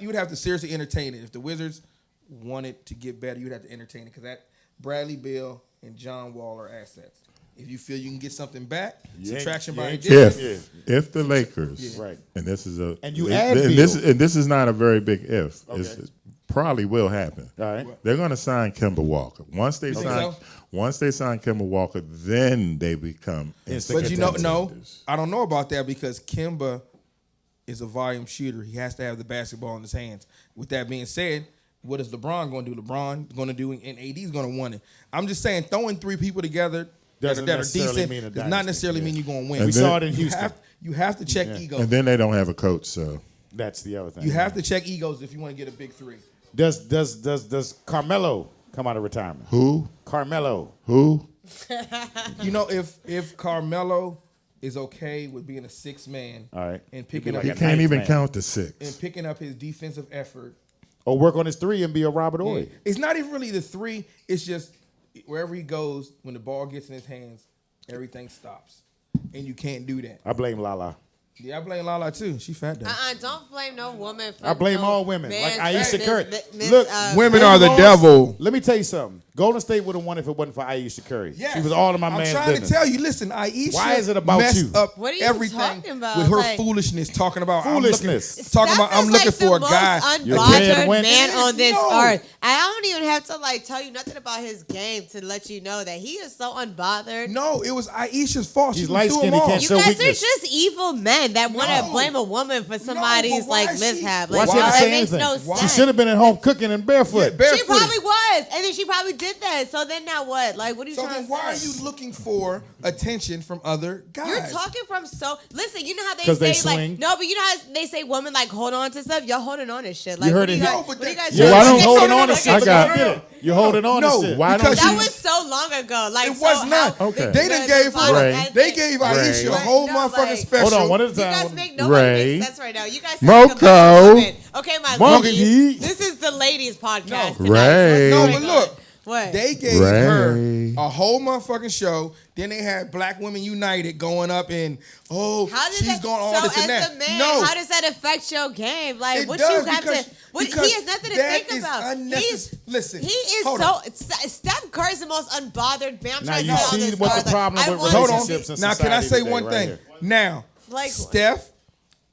Speaker 3: would have to seriously entertain it if the Wizards wanted to get better. You'd have to entertain it because that Bradley Beal and John Wall are assets. If you feel you can get something back,
Speaker 2: You ain't-
Speaker 3: subtraction
Speaker 2: you
Speaker 3: by
Speaker 2: ain't
Speaker 3: addition.
Speaker 5: If the Lakers,
Speaker 2: Right.
Speaker 5: and this is a
Speaker 2: And you
Speaker 5: it-
Speaker 2: add
Speaker 5: and
Speaker 2: Beal.
Speaker 5: this is not a very big if.
Speaker 2: Okay.
Speaker 5: It probably will happen.
Speaker 2: all right.
Speaker 5: They're going to sign Kemba Walker. Once they
Speaker 3: think
Speaker 5: sign,
Speaker 3: so?
Speaker 5: once they sign Kemba Walker, then they become
Speaker 2: Instant
Speaker 3: But
Speaker 2: contenders.
Speaker 3: no, I don't know about that because Kemba is a volume shooter. He has to have the basketball in his hands. With that being said, what is LeBron going to do? LeBron going to do, and AD's going to want it. I'm just saying, throwing 3 people together
Speaker 2: Doesn't
Speaker 3: that are
Speaker 2: necessarily
Speaker 3: decent
Speaker 2: mean a
Speaker 3: does not
Speaker 2: dynasty,
Speaker 3: necessarily
Speaker 2: yeah.
Speaker 3: mean you're going to win.
Speaker 5: And
Speaker 2: We
Speaker 5: then-
Speaker 2: saw it in Houston.
Speaker 3: You have to check egos.
Speaker 5: And then they don't have a coach, so
Speaker 2: That's the other thing.
Speaker 3: You have to check egos if you want to get a big 3.
Speaker 2: Does Carmelo come out of retirement?
Speaker 5: who?
Speaker 2: Carmelo.
Speaker 3: You know, if Carmelo is okay with being a 6th man,
Speaker 2: All right.
Speaker 3: and
Speaker 2: He'd
Speaker 3: picking
Speaker 2: be
Speaker 3: up
Speaker 5: He
Speaker 2: like a
Speaker 5: can't
Speaker 2: ninth
Speaker 5: even
Speaker 2: man.
Speaker 5: count to 6.
Speaker 3: and picking up his defensive effort.
Speaker 2: Or work on his 3 and be a Robert Ory.
Speaker 3: It's not even really the 3. It's just wherever he goes, when the ball gets in his hands, everything stops, and you can't do that.
Speaker 2: I blame Lala.
Speaker 3: Yeah, I blame Lala too. She fat though.
Speaker 4: Don't blame no woman. For
Speaker 2: I blame
Speaker 4: no
Speaker 2: all women.
Speaker 4: man's-
Speaker 2: Like Aisha
Speaker 4: Miss-
Speaker 2: Curry.
Speaker 4: Miss,
Speaker 2: Look,
Speaker 3: Women
Speaker 2: Baby
Speaker 3: are the
Speaker 2: Lost-
Speaker 3: devil.
Speaker 2: Let me tell you something. Golden State would have won if it wasn't for Aisha Curry.
Speaker 3: Yes.
Speaker 2: She was all in my
Speaker 3: I'm
Speaker 2: man's
Speaker 3: trying
Speaker 2: business.
Speaker 3: to tell you. Listen, Aisha.
Speaker 2: Why is it about
Speaker 3: messed
Speaker 2: you?
Speaker 3: up
Speaker 4: What are you
Speaker 3: everything
Speaker 4: talking about?
Speaker 3: with her
Speaker 4: Like-
Speaker 3: foolishness? Talking about
Speaker 2: Foolishness.
Speaker 3: Talking about I'm looking for a guy.
Speaker 2: You're
Speaker 4: Unbothered
Speaker 2: Ted Wentz.
Speaker 4: man on this
Speaker 3: No.
Speaker 4: earth. I don't even have to like tell you nothing about his game to let you know that he is so unbothered.
Speaker 3: No, it was Aisha's fault.
Speaker 2: He's
Speaker 3: She
Speaker 2: light
Speaker 3: threw
Speaker 2: skinned,
Speaker 3: him
Speaker 2: he
Speaker 3: off.
Speaker 2: can't
Speaker 4: You
Speaker 2: show
Speaker 4: guys
Speaker 2: weakness.
Speaker 4: are just evil men that want to
Speaker 3: No.
Speaker 4: blame a woman for somebody's
Speaker 3: why
Speaker 4: like
Speaker 3: is she-
Speaker 4: mishap.
Speaker 2: Why
Speaker 4: Like
Speaker 2: she had to
Speaker 4: that
Speaker 2: say
Speaker 4: makes
Speaker 2: anything?
Speaker 4: no
Speaker 2: She
Speaker 4: sense.
Speaker 2: should have been at home cooking and barefoot.
Speaker 3: Yeah, barefooted.
Speaker 4: She probably was, and then she probably did that. So then now what? Like, what are you
Speaker 3: So
Speaker 4: trying
Speaker 3: then
Speaker 4: to
Speaker 3: why are
Speaker 4: say?
Speaker 3: you looking for attention from other guys?
Speaker 4: You're talking from so. Listen, you know how they
Speaker 2: 'Cause they
Speaker 4: say like
Speaker 2: swing.
Speaker 4: no, but you know how they say women like hold on to stuff. Y'all holding on to shit. Like,
Speaker 2: heard
Speaker 4: what do
Speaker 2: it
Speaker 4: you
Speaker 2: here.
Speaker 4: guys,
Speaker 3: No, but
Speaker 4: what do you
Speaker 3: that-
Speaker 4: guys
Speaker 5: Yeah,
Speaker 4: do?
Speaker 5: why don't
Speaker 2: You
Speaker 5: hold
Speaker 2: holding
Speaker 5: on
Speaker 2: on
Speaker 5: to
Speaker 2: to
Speaker 5: shit?
Speaker 2: shit.
Speaker 5: I got-
Speaker 2: Get it. You're holding on
Speaker 3: No,
Speaker 2: to shit.
Speaker 5: Why don't
Speaker 3: because
Speaker 4: That
Speaker 5: you?
Speaker 4: was so long ago. Like
Speaker 3: It
Speaker 4: so
Speaker 3: was not.
Speaker 4: how-
Speaker 5: Okay.
Speaker 3: They done gave her.
Speaker 5: Ray.
Speaker 3: They gave Aisha a
Speaker 5: Ray.
Speaker 3: whole
Speaker 4: No,
Speaker 3: motherfucking
Speaker 4: like-
Speaker 3: special.
Speaker 2: Hold on, one at a
Speaker 4: You
Speaker 2: time.
Speaker 4: guys make nobody
Speaker 5: Ray.
Speaker 4: make sense right now. You guys
Speaker 5: Moko.
Speaker 4: talk about women. Okay, my
Speaker 2: Monkey.
Speaker 4: ladies. This is the ladies podcast. tonight.
Speaker 5: Ray.
Speaker 4: So
Speaker 3: No,
Speaker 4: what's
Speaker 3: but
Speaker 4: going
Speaker 3: look,
Speaker 4: on? What?
Speaker 3: They gave
Speaker 5: Ray.
Speaker 3: her a whole motherfucking show. Then they had Black Women United going up and
Speaker 4: How does
Speaker 3: she's
Speaker 4: that,
Speaker 3: going all
Speaker 4: so
Speaker 3: this and
Speaker 4: as
Speaker 3: that.
Speaker 4: a man,
Speaker 3: No,
Speaker 4: how does that affect your game? Like,
Speaker 3: it
Speaker 4: what
Speaker 3: does
Speaker 4: you have
Speaker 3: because,
Speaker 4: to? What,
Speaker 3: because
Speaker 4: he has nothing to
Speaker 3: that
Speaker 4: think
Speaker 3: is
Speaker 4: about.
Speaker 3: Listen,
Speaker 4: He is
Speaker 3: hold
Speaker 4: so.
Speaker 3: on.
Speaker 4: Steph Curry is the most unbothered man. I'm
Speaker 2: Now
Speaker 4: trying
Speaker 2: you
Speaker 4: to tell
Speaker 2: see
Speaker 4: this
Speaker 2: what the
Speaker 4: brother.
Speaker 2: problem
Speaker 4: I
Speaker 2: with
Speaker 4: want
Speaker 3: Hold on.
Speaker 2: relationships in
Speaker 3: Now, can I
Speaker 2: society
Speaker 3: say
Speaker 2: today,
Speaker 3: one
Speaker 2: right
Speaker 3: thing?
Speaker 2: here.
Speaker 3: Now,
Speaker 4: Like,
Speaker 3: Steph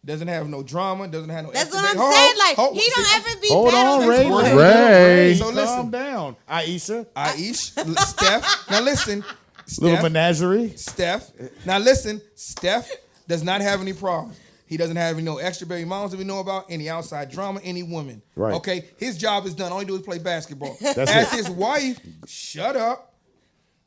Speaker 3: doesn't have no drama, doesn't have no.
Speaker 4: That's what
Speaker 3: extra-
Speaker 4: I'm
Speaker 3: Hold
Speaker 4: saying.
Speaker 3: on,
Speaker 4: Like,
Speaker 3: hold-
Speaker 4: he don't
Speaker 3: see,
Speaker 4: ever be
Speaker 2: Hold
Speaker 4: bad
Speaker 2: on,
Speaker 4: on
Speaker 2: Ray.
Speaker 4: this
Speaker 5: Ray. Ray.
Speaker 3: So listen.
Speaker 2: Calm down, Aisha.
Speaker 3: Aisha, Steph. Now listen,
Speaker 2: Little
Speaker 3: Steph.
Speaker 2: menagerie.
Speaker 3: Steph. Now listen, Steph does not have any problems. He doesn't have any no extra baby moms that we know about, any outside drama, any women.
Speaker 2: Right.
Speaker 3: Okay, his job is done. All he do is play basketball.
Speaker 2: That's
Speaker 3: As
Speaker 2: it.
Speaker 3: his wife, shut up,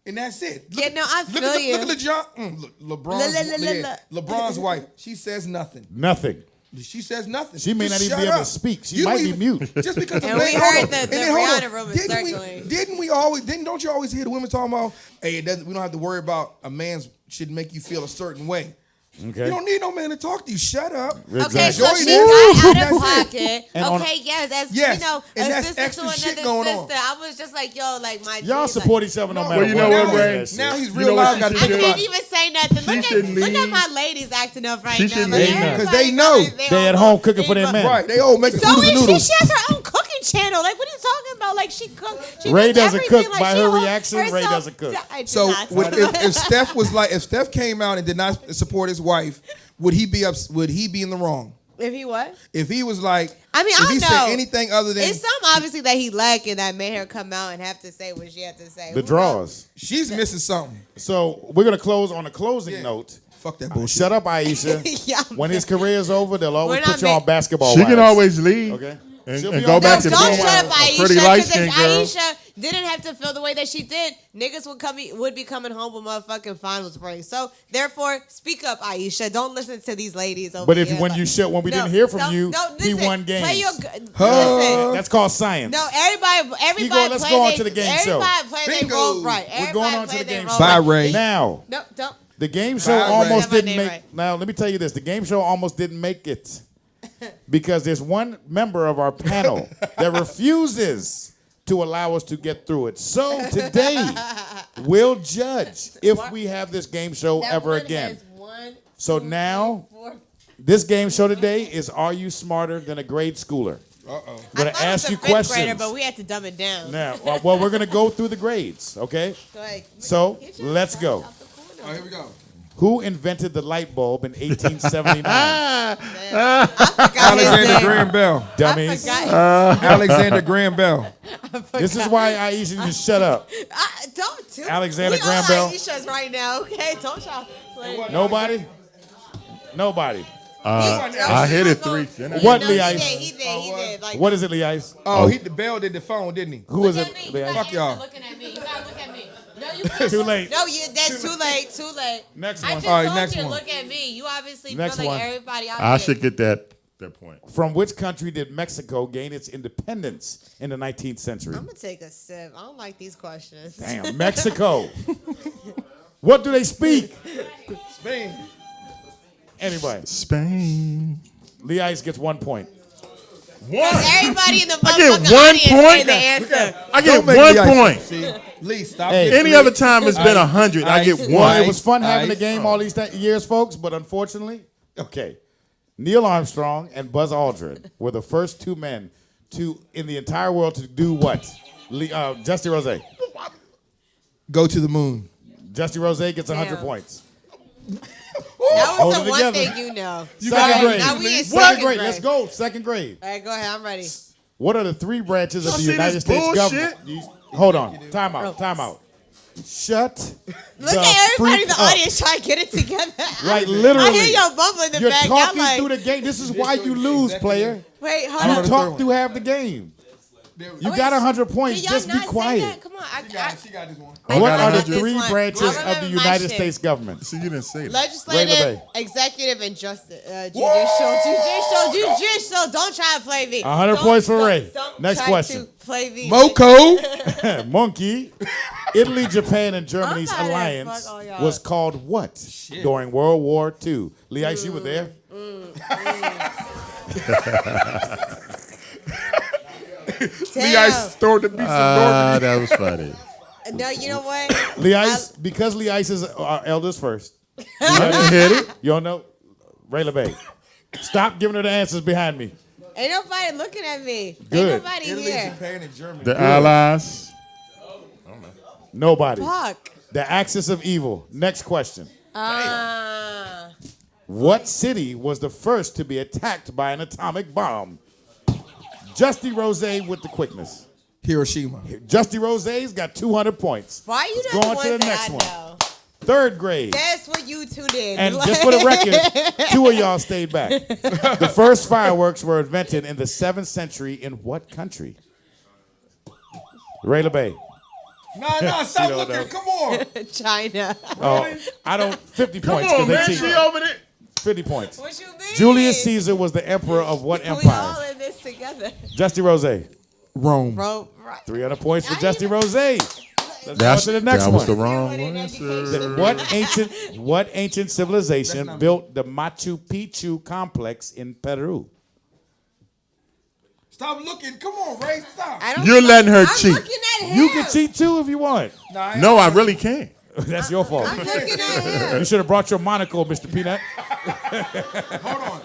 Speaker 3: and that's it.
Speaker 4: Yeah, no, I feel you.
Speaker 3: Look at LeBron's, LeBron's wife. She says nothing.
Speaker 2: Nothing.
Speaker 3: She says nothing.
Speaker 2: She may
Speaker 3: Just
Speaker 2: not even
Speaker 3: shut
Speaker 2: be able to
Speaker 3: up.
Speaker 2: speak. She
Speaker 3: You
Speaker 2: might
Speaker 3: don't
Speaker 2: be
Speaker 3: even-
Speaker 2: mute.
Speaker 3: Just because
Speaker 4: And
Speaker 3: the
Speaker 4: we
Speaker 3: man-
Speaker 4: heard
Speaker 3: hold on.
Speaker 4: the
Speaker 3: And then hold
Speaker 4: Rihanna
Speaker 3: on.
Speaker 4: rumor
Speaker 3: Didn't
Speaker 4: circulating.
Speaker 3: don't you always hear the women talking about, hey, it doesn't, we don't have to worry about a man's should make you feel a certain way.
Speaker 2: Okay.
Speaker 3: You don't need no man to talk to you. Shut up.
Speaker 4: Okay, so
Speaker 3: Enjoy
Speaker 4: she
Speaker 3: this.
Speaker 4: got out of
Speaker 3: That's it.
Speaker 4: pocket.
Speaker 2: And on-
Speaker 4: Okay, yes, as
Speaker 3: Yes,
Speaker 4: you know,
Speaker 3: and
Speaker 4: a
Speaker 3: that's
Speaker 4: sister
Speaker 3: extra
Speaker 4: to
Speaker 3: shit
Speaker 4: another
Speaker 3: going
Speaker 4: sister.
Speaker 3: on.
Speaker 4: I was just like, yo, like my
Speaker 2: Y'all
Speaker 4: G's,
Speaker 2: support
Speaker 4: like,
Speaker 2: each other no
Speaker 3: No,
Speaker 2: matter
Speaker 5: well, you
Speaker 2: what.
Speaker 5: know what,
Speaker 3: now,
Speaker 5: Ray?
Speaker 3: he's- now he's
Speaker 5: You
Speaker 3: real
Speaker 5: know what
Speaker 3: loud.
Speaker 5: she
Speaker 3: Got to
Speaker 5: should
Speaker 4: I
Speaker 3: think
Speaker 5: do?
Speaker 3: about
Speaker 4: can't
Speaker 3: it.
Speaker 4: even say nothing. Look at
Speaker 5: should leave.
Speaker 4: my ladies acting up right
Speaker 5: She
Speaker 4: now.
Speaker 5: should
Speaker 4: Like,
Speaker 5: leave.
Speaker 4: everybody
Speaker 3: 'Cause they know.
Speaker 2: They at home cooking for their
Speaker 4: they-
Speaker 2: men.
Speaker 3: Right, they all make
Speaker 4: So
Speaker 3: noodles and
Speaker 4: is she?
Speaker 3: noodles.
Speaker 4: She has her own cooking channel. Like, what are you talking about? Like, she cooks. She
Speaker 2: Ray
Speaker 4: does
Speaker 2: doesn't
Speaker 4: everything.
Speaker 2: cook.
Speaker 4: Like,
Speaker 2: By
Speaker 4: she
Speaker 2: her
Speaker 4: holds
Speaker 2: reaction, Ray
Speaker 4: herself-
Speaker 2: doesn't cook.
Speaker 4: I did
Speaker 3: So
Speaker 4: not.
Speaker 3: if Steph was like, if Steph came out and did not support his wife, would he be Would he be in the wrong?
Speaker 4: If he what?
Speaker 3: If he was like,
Speaker 4: I mean,
Speaker 3: if
Speaker 4: I
Speaker 3: he
Speaker 4: don't know.
Speaker 3: said anything other than
Speaker 4: It's something obviously that he lacking that made her come out and have to say what she had to say.
Speaker 2: The
Speaker 4: Who
Speaker 2: draws.
Speaker 3: she's missing something.
Speaker 2: So we're gonna close on a closing
Speaker 3: Yeah.
Speaker 2: note.
Speaker 3: Fuck that bullshit.
Speaker 2: Shut up, Aisha.
Speaker 4: Yeah.
Speaker 2: When his career is over, they'll always
Speaker 4: We're
Speaker 2: put
Speaker 4: not
Speaker 2: you on
Speaker 4: ma-
Speaker 2: basketball.
Speaker 5: She can
Speaker 2: wives.
Speaker 5: always leave.
Speaker 2: Okay.
Speaker 5: And,
Speaker 2: She'll
Speaker 5: and
Speaker 2: be
Speaker 5: go
Speaker 2: on
Speaker 5: back
Speaker 4: No,
Speaker 5: to
Speaker 4: don't
Speaker 5: being
Speaker 4: shut up,
Speaker 5: a
Speaker 4: Aisha.
Speaker 5: pretty light
Speaker 4: Because
Speaker 5: skinned
Speaker 4: if
Speaker 5: girl.
Speaker 4: Aisha didn't have to feel the way that she did, niggas would be coming home with motherfucking finals rings. So therefore, speak up, Aisha. Don't listen to these ladies over
Speaker 2: But
Speaker 4: here.
Speaker 2: when
Speaker 4: Like-
Speaker 2: you show, when we
Speaker 4: No,
Speaker 2: didn't hear from
Speaker 4: don't-
Speaker 2: you,
Speaker 4: no,
Speaker 2: he
Speaker 4: listen,
Speaker 2: won games.
Speaker 4: Play your, listen.
Speaker 2: That's called science.
Speaker 4: No, everybody
Speaker 2: let's
Speaker 4: play
Speaker 2: go on
Speaker 4: they-
Speaker 2: to the game show.
Speaker 4: Everybody play their
Speaker 3: Bingo.
Speaker 4: role right.
Speaker 2: We're
Speaker 4: Everybody
Speaker 2: going on to
Speaker 4: play
Speaker 2: the
Speaker 4: their
Speaker 2: game
Speaker 4: role
Speaker 2: show.
Speaker 3: Bye,
Speaker 4: right.
Speaker 3: Ray.
Speaker 2: Now,
Speaker 4: No, don't.
Speaker 2: the game show
Speaker 3: Bye, Ray.
Speaker 2: almost
Speaker 4: Say my
Speaker 2: didn't
Speaker 4: name
Speaker 2: make.
Speaker 4: right.
Speaker 2: Now, let me tell you this: the game show almost didn't make it because there's one member of our panel that refuses to allow us to get through it. So today, we'll judge if we have this game show
Speaker 4: That
Speaker 2: ever
Speaker 4: one
Speaker 2: again.
Speaker 4: has 1,
Speaker 2: So
Speaker 4: 2,
Speaker 2: now,
Speaker 4: 3, 4.
Speaker 2: this game show today is Are You Smarter Than a Grade Schooler?
Speaker 3: Uh-oh.
Speaker 2: I'm going
Speaker 4: I
Speaker 2: to
Speaker 4: thought it was
Speaker 2: ask
Speaker 4: a
Speaker 2: you
Speaker 4: fifth
Speaker 2: questions.
Speaker 4: grader, but we had to dumb it down.
Speaker 2: Now, well, we're going to go through the grades, okay?
Speaker 4: Like,
Speaker 2: So,
Speaker 4: get your
Speaker 2: let's
Speaker 4: butt
Speaker 2: go.
Speaker 4: out the corner.
Speaker 3: Oh, here we go.
Speaker 2: Who invented the light bulb in 1879?
Speaker 4: I forgot his
Speaker 3: Alexander
Speaker 4: name.
Speaker 3: Graham Bell.
Speaker 2: Dummies.
Speaker 4: I forgot.
Speaker 3: Alexander Graham Bell.
Speaker 2: This is why Aisha just shut up.
Speaker 4: Don't do
Speaker 2: Alexander
Speaker 4: we
Speaker 2: Graham
Speaker 4: all
Speaker 2: Bell.
Speaker 4: Aishas right now, okay? Don't y'all. Like,
Speaker 2: Nobody? Nobody.
Speaker 5: I hit it 3.
Speaker 2: What,
Speaker 4: no,
Speaker 2: Lee
Speaker 4: he
Speaker 2: Ice?
Speaker 4: did. He did. Like,
Speaker 2: What is it, Lee Ice?
Speaker 3: Oh, the Bell did the phone, didn't he?
Speaker 2: Who is
Speaker 6: Look
Speaker 2: it,
Speaker 6: at me.
Speaker 2: Lee
Speaker 6: You
Speaker 2: Ice?
Speaker 6: gotta
Speaker 3: Fuck y'all.
Speaker 6: answer looking at me. You gotta look at me. No, you can't.
Speaker 2: Too late.
Speaker 4: No, that's too late. Too late.
Speaker 2: Next
Speaker 6: I
Speaker 2: one.
Speaker 6: just
Speaker 3: All right,
Speaker 6: told
Speaker 3: next
Speaker 6: you to
Speaker 3: one.
Speaker 6: look at me. You obviously
Speaker 2: Next
Speaker 6: feel like
Speaker 2: one.
Speaker 6: everybody out
Speaker 5: I
Speaker 6: there.
Speaker 5: should get that point.
Speaker 2: From which country did Mexico gain its independence in the 19th century?
Speaker 4: I'm gonna take a sip. I don't like these questions.
Speaker 2: Damn, Mexico. What do they speak?
Speaker 3: Spain.
Speaker 2: Anybody.
Speaker 5: Spain.
Speaker 2: Lee Ice gets 1 point.
Speaker 4: Everybody in the
Speaker 5: I get
Speaker 4: motherfucking
Speaker 5: 1
Speaker 4: audience
Speaker 5: point?
Speaker 4: say the answer.
Speaker 5: I
Speaker 3: Don't
Speaker 5: get
Speaker 3: make
Speaker 5: 1
Speaker 3: me ice.
Speaker 5: point.
Speaker 3: See, Lee, stop.
Speaker 2: Hey.
Speaker 3: getting
Speaker 5: Any
Speaker 3: Lee.
Speaker 5: other time it's been 100. I get
Speaker 3: Ice.
Speaker 2: Well,
Speaker 5: one.
Speaker 2: it was fun having the
Speaker 3: Ice.
Speaker 2: game all these years, folks, but unfortunately, okay. Neil Armstrong and Buzz Aldrin were the first two men in the entire world to do what? Justy Rose.
Speaker 3: Go to the moon.
Speaker 2: Justy Rose gets 100
Speaker 4: Damn.
Speaker 2: points.
Speaker 4: That
Speaker 2: Hold
Speaker 4: was
Speaker 2: it
Speaker 4: the one
Speaker 2: together.
Speaker 4: thing you know.
Speaker 2: Second grade.
Speaker 4: Now we in
Speaker 2: Second
Speaker 4: second
Speaker 2: grade.
Speaker 4: grade.
Speaker 2: Let's go. Second grade.
Speaker 4: All right, go ahead. I'm ready.
Speaker 2: What are the 3 branches of
Speaker 5: Y'all
Speaker 2: the
Speaker 5: see
Speaker 2: United
Speaker 5: this
Speaker 2: States
Speaker 5: bullshit?
Speaker 2: government? Hold on. Time out. Time out. Shut
Speaker 4: Look
Speaker 2: the
Speaker 4: at everybody in
Speaker 2: freak
Speaker 4: the
Speaker 2: up.
Speaker 4: audience trying to get it together.
Speaker 2: Like,
Speaker 4: I
Speaker 2: literally.
Speaker 4: hear y'all bumbling in the
Speaker 2: You're
Speaker 4: back. Y'all
Speaker 2: talking
Speaker 4: like,
Speaker 2: through the game. This is why you lose, player.
Speaker 4: wait,
Speaker 2: You
Speaker 4: hold
Speaker 3: know
Speaker 4: on.
Speaker 3: the third
Speaker 2: talk
Speaker 3: one.
Speaker 2: through half the game. You
Speaker 4: Wait,
Speaker 2: got 100 points.
Speaker 4: Can y'all
Speaker 2: Just be
Speaker 4: not say
Speaker 2: quiet.
Speaker 4: that? Come on.
Speaker 3: She got this one.
Speaker 5: Oh,
Speaker 2: What
Speaker 5: got
Speaker 2: are the
Speaker 5: 100?
Speaker 2: 3
Speaker 4: This one.
Speaker 2: branches
Speaker 4: I
Speaker 2: of the
Speaker 4: remember my
Speaker 2: United
Speaker 4: shit.
Speaker 2: States government?
Speaker 5: See, you didn't say that.
Speaker 4: Legislative,
Speaker 2: Bay.
Speaker 4: executive, and judicial. Don't try to play me.
Speaker 2: 100
Speaker 4: Don't-
Speaker 2: points for
Speaker 4: don't-
Speaker 2: Ray.
Speaker 4: don't
Speaker 2: Next
Speaker 4: try
Speaker 2: question.
Speaker 4: to play me.
Speaker 3: Moko.
Speaker 2: Monkey. Italy, Japan, and Germany's
Speaker 4: I'm not there.
Speaker 2: alliance
Speaker 4: Fuck all y'all.
Speaker 2: was called what during World War II? Lee Ice, you were there?
Speaker 3: Lee Ice throwing the beats of Normandy.
Speaker 5: That was funny.
Speaker 4: No, you know what?
Speaker 2: Lee Ice, because Lee Ice is our eldest first.
Speaker 5: I hit it.
Speaker 2: You don't know? Ray LeBay. Stop giving her the answers behind me.
Speaker 4: Ain't nobody looking at me.
Speaker 2: Good.
Speaker 4: Ain't nobody
Speaker 3: Italy,
Speaker 4: here.
Speaker 3: Japan, and Germany.
Speaker 5: The Allies.
Speaker 2: Nobody.
Speaker 4: Fuck.
Speaker 2: The axis of evil. Next question.
Speaker 4: Uh,
Speaker 2: What city was the first to be attacked by an atomic bomb? Justy Rose with the quickness.
Speaker 3: Hiroshima.
Speaker 2: Justy Rose's got 200 points.
Speaker 4: why you
Speaker 2: Let's
Speaker 4: not
Speaker 2: go
Speaker 4: the
Speaker 2: on
Speaker 4: ones
Speaker 2: to the
Speaker 4: that
Speaker 2: next
Speaker 4: I
Speaker 2: one.
Speaker 4: know?
Speaker 2: Third grade.
Speaker 4: That's what you two did.
Speaker 2: And
Speaker 4: Like-
Speaker 2: just for the record, 2 of y'all stayed back. The first fireworks were invented in the 7th century in what country? Ray LeBay.
Speaker 3: Nah, stop looking.
Speaker 2: know.
Speaker 3: Come on.
Speaker 4: China.
Speaker 2: Oh, I don't. 50
Speaker 5: Come
Speaker 2: points.
Speaker 5: on,
Speaker 2: 'cause they
Speaker 5: man.
Speaker 2: cheated.
Speaker 5: She over there.
Speaker 2: 50 points.
Speaker 4: What you mean?
Speaker 2: Julius Caesar was the emperor of what
Speaker 4: We all
Speaker 2: empire?
Speaker 4: in this together.
Speaker 2: Justy Rose.
Speaker 3: Rome.
Speaker 4: Bro, right.
Speaker 2: 300 points for
Speaker 4: I
Speaker 2: Justy
Speaker 4: even-
Speaker 2: Rose. Let's go on
Speaker 5: That's,
Speaker 2: to the next
Speaker 5: that was the
Speaker 2: one.
Speaker 5: wrong
Speaker 4: Everybody in
Speaker 5: answer.
Speaker 4: education.
Speaker 2: What ancient civilization
Speaker 3: not
Speaker 2: built the Machu Picchu complex in Peru?
Speaker 3: Stop looking. Come on, Ray. Stop.
Speaker 4: I don't
Speaker 5: You're letting her
Speaker 4: I'm
Speaker 5: cheat.
Speaker 4: looking at him.
Speaker 2: You can cheat too if you want.
Speaker 3: Nah,
Speaker 5: No, I really can't.
Speaker 2: That's your fault.
Speaker 4: I'm looking at him.
Speaker 2: You should have brought your monocle, Mr. Peanut.
Speaker 3: Hold on.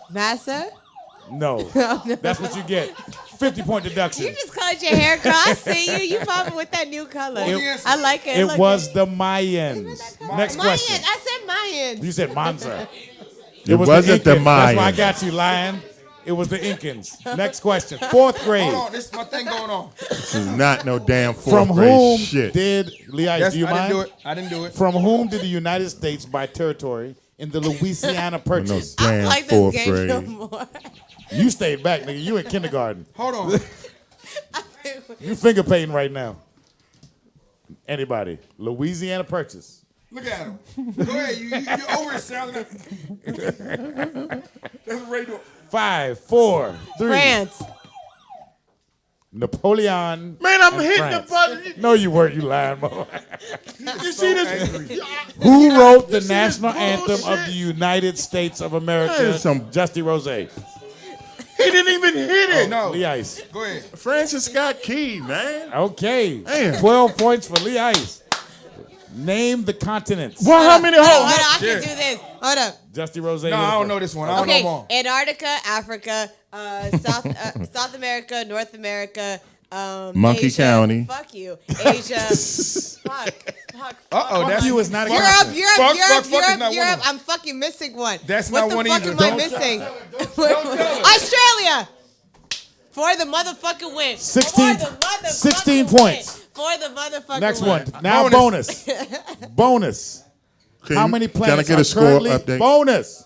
Speaker 4: Massa?
Speaker 2: No. That's what you get. 50-point deduction.
Speaker 4: You just colored your hair cross. I see you. You popping with that new color.
Speaker 3: It-
Speaker 4: I like it.
Speaker 2: It
Speaker 4: Look,
Speaker 2: was the Mayans. Next
Speaker 4: Mayans.
Speaker 2: question.
Speaker 4: I said Mayans.
Speaker 2: You said Mansa.
Speaker 5: It wasn't the
Speaker 2: Incans. That's why I
Speaker 5: Mayans.
Speaker 2: got you, lion. It was the Incans. Next question. 4th grade.
Speaker 3: Hold on. This is my thing going on.
Speaker 5: This is not no damn
Speaker 2: From
Speaker 5: fourth grade
Speaker 2: whom
Speaker 5: shit.
Speaker 2: did Lee Ice,
Speaker 3: Yes,
Speaker 2: do you
Speaker 3: I
Speaker 2: mind?
Speaker 3: didn't do it. I didn't do it.
Speaker 2: From whom did the United States buy territory in the Louisiana
Speaker 5: no
Speaker 2: Purchase?
Speaker 4: I don't
Speaker 5: damn
Speaker 4: like this
Speaker 5: fourth
Speaker 4: game no
Speaker 5: grade.
Speaker 4: more.
Speaker 2: You stayed back, nigga. You in kindergarten.
Speaker 3: Hold on.
Speaker 2: You finger painting right now. Anybody? Louisiana Purchase.
Speaker 3: Look at him. Go ahead. You over sounding. That's what Ray doing.
Speaker 2: 5, 4, 3.
Speaker 4: France.
Speaker 2: Napoleon.
Speaker 5: Man, I'm
Speaker 2: and
Speaker 5: hitting
Speaker 2: France.
Speaker 5: the button.
Speaker 2: No, you weren't. You lying, mother.
Speaker 5: You see this?
Speaker 2: Who wrote the
Speaker 5: see
Speaker 2: national
Speaker 5: this
Speaker 2: anthem of
Speaker 5: bullshit?
Speaker 2: the United States of America?
Speaker 5: That is some-
Speaker 2: Justy Rose.
Speaker 5: He didn't even hit it.
Speaker 3: No.
Speaker 2: Lee Ice.
Speaker 3: Go ahead.
Speaker 5: Francis Scott Key, man.
Speaker 2: Okay.
Speaker 5: Damn.
Speaker 2: 12 points for Lee Ice. Name the continents.
Speaker 5: Well, how many
Speaker 4: Hold on,
Speaker 5: holes?
Speaker 4: I can do this. Hold up.
Speaker 2: Justy Rose.
Speaker 3: No, I don't know this one. I don't
Speaker 4: Okay,
Speaker 3: know them.
Speaker 4: Antarctica, Africa, South America, North America,
Speaker 5: Monkey
Speaker 4: Asia.
Speaker 5: County.
Speaker 4: Fuck you, Asia. fuck.
Speaker 3: Uh-oh, that's
Speaker 2: you is not a
Speaker 4: Europe,
Speaker 2: continent.
Speaker 4: Europe,
Speaker 3: Fuck,
Speaker 4: Europe,
Speaker 3: fuck, fuck is
Speaker 4: Europe,
Speaker 3: not one
Speaker 4: Europe.
Speaker 3: of them.
Speaker 4: I'm fucking missing one.
Speaker 3: That's
Speaker 4: what
Speaker 3: not
Speaker 4: the
Speaker 3: one
Speaker 4: fuck
Speaker 3: either.
Speaker 4: am I
Speaker 3: Don't
Speaker 4: missing?
Speaker 3: tell her.
Speaker 4: Australia. For the motherfucking win.
Speaker 2: 16
Speaker 4: For the motherfucking
Speaker 2: 16
Speaker 4: win.
Speaker 2: points.
Speaker 4: For the motherfucking
Speaker 2: Next
Speaker 4: win.
Speaker 2: one. Now bonus. Bonus. How many planets
Speaker 5: Can I get
Speaker 2: are
Speaker 5: a score
Speaker 2: currently
Speaker 5: update?
Speaker 2: bonus?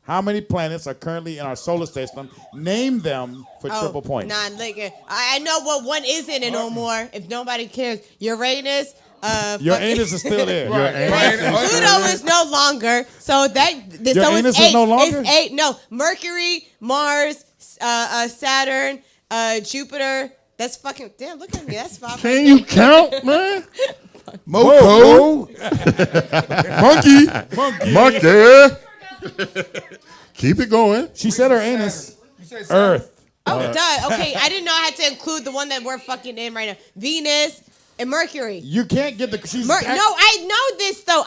Speaker 2: How many planets are currently in our solar system? Name them for triple points.
Speaker 4: Nah, like, I know what one isn't and no more. If nobody cares, Uranus.
Speaker 2: Your
Speaker 4: fucking-
Speaker 2: anus is still there.
Speaker 4: Pluto is no longer. So that
Speaker 2: Your
Speaker 4: so
Speaker 2: anus
Speaker 4: it's
Speaker 2: is
Speaker 4: eight.
Speaker 2: no longer?
Speaker 4: It's 8. No, Mercury, Mars, Saturn, Jupiter. That's fucking damn. Look at me. That's 5.
Speaker 5: Can you count, man?
Speaker 3: Moko.
Speaker 5: Monkey. Keep it going.
Speaker 2: She said her anus. Earth.
Speaker 4: Oh, duh. Okay, I didn't know I had to include the one that we're fucking in right now. Venus and Mercury.
Speaker 2: You can't get the. She's
Speaker 4: No, I know this though.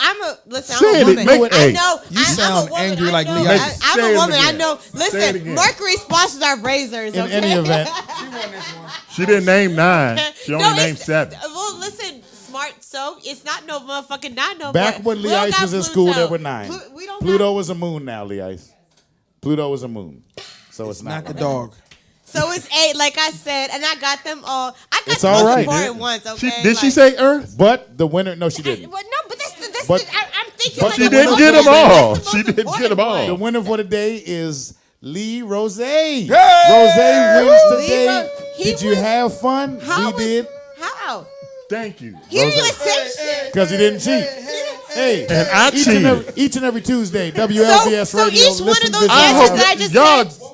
Speaker 4: Listen.
Speaker 5: Say
Speaker 4: I'm a
Speaker 5: it,
Speaker 4: woman.
Speaker 5: make it
Speaker 4: I
Speaker 5: eight.
Speaker 4: know.
Speaker 3: You
Speaker 4: I'm
Speaker 3: sound
Speaker 4: a woman.
Speaker 3: angry
Speaker 4: I
Speaker 3: like
Speaker 4: know.
Speaker 3: Lee
Speaker 4: I'm
Speaker 3: Ice.
Speaker 4: a
Speaker 5: Say it
Speaker 4: woman. I
Speaker 5: again.
Speaker 4: know.
Speaker 5: Say it
Speaker 4: Listen,
Speaker 5: again.
Speaker 4: Mercury sponsors our razors.
Speaker 2: In
Speaker 4: Okay?
Speaker 2: any event.
Speaker 5: She didn't name 9. She only named
Speaker 4: it's-
Speaker 5: 7.
Speaker 4: Well, listen, smart. So it's not no motherfucking not no.
Speaker 2: Back
Speaker 4: more.
Speaker 2: when
Speaker 4: We
Speaker 2: Lee
Speaker 4: don't
Speaker 2: Ice
Speaker 4: got
Speaker 2: was in school,
Speaker 4: Pluto.
Speaker 2: there were 9.
Speaker 4: We don't
Speaker 2: Pluto
Speaker 4: got,
Speaker 2: is a moon now, Lee Ice. Pluto is a moon. So it's
Speaker 3: Not the
Speaker 2: right.
Speaker 3: dog.
Speaker 4: So it's 8, like I said, and I got them all. I got
Speaker 2: It's
Speaker 4: the
Speaker 2: all
Speaker 4: most
Speaker 2: right,
Speaker 4: important
Speaker 2: dude.
Speaker 4: ones. Okay.
Speaker 5: Did she
Speaker 4: Like-
Speaker 5: say Earth?
Speaker 2: But the winner, no, she didn't.
Speaker 4: Well, no, but that's
Speaker 2: But-
Speaker 4: I'm thinking.
Speaker 2: but
Speaker 4: like
Speaker 2: she
Speaker 4: the
Speaker 2: didn't
Speaker 4: most
Speaker 2: get 'em
Speaker 4: important-
Speaker 5: all.
Speaker 4: that's the
Speaker 5: She
Speaker 4: most
Speaker 5: didn't get 'em
Speaker 4: important
Speaker 5: all.
Speaker 4: one.
Speaker 2: The winner for the day is Lee Rose. Rose wins today.
Speaker 4: He
Speaker 2: Did you
Speaker 4: was-
Speaker 2: have fun?
Speaker 4: How
Speaker 2: We
Speaker 4: was-
Speaker 2: did.
Speaker 4: How?
Speaker 5: Thank you.
Speaker 4: He didn't even say shit.
Speaker 2: Because he didn't cheat. Hey,
Speaker 5: And I cheated.
Speaker 2: each and every Tuesday, WLBS
Speaker 4: So
Speaker 2: Radio.
Speaker 4: each one
Speaker 2: listen,
Speaker 4: of those
Speaker 2: visit,
Speaker 5: I
Speaker 4: answers
Speaker 5: hope
Speaker 4: that I just
Speaker 5: y'all
Speaker 4: said,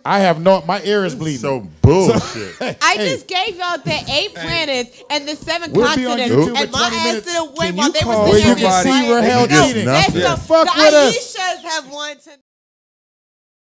Speaker 2: I have no. My ear is bleeding.
Speaker 5: so bullshit.
Speaker 4: I
Speaker 2: Hey.
Speaker 4: just gave y'all the 8 planets and the 7
Speaker 2: We'll be on
Speaker 4: continents,
Speaker 2: YouTube
Speaker 4: and
Speaker 2: in
Speaker 4: my
Speaker 2: 20
Speaker 4: ass
Speaker 2: minutes.
Speaker 4: didn't win
Speaker 3: Can
Speaker 4: while
Speaker 3: you
Speaker 4: they
Speaker 3: call
Speaker 4: were
Speaker 2: where
Speaker 4: sitting
Speaker 2: you
Speaker 4: there
Speaker 2: can see
Speaker 4: quiet.
Speaker 2: Rahel
Speaker 5: Niggas
Speaker 2: cheating.
Speaker 5: nothing.
Speaker 4: That's
Speaker 2: Fuck
Speaker 4: the
Speaker 2: with us.
Speaker 4: Aishas have won tonight.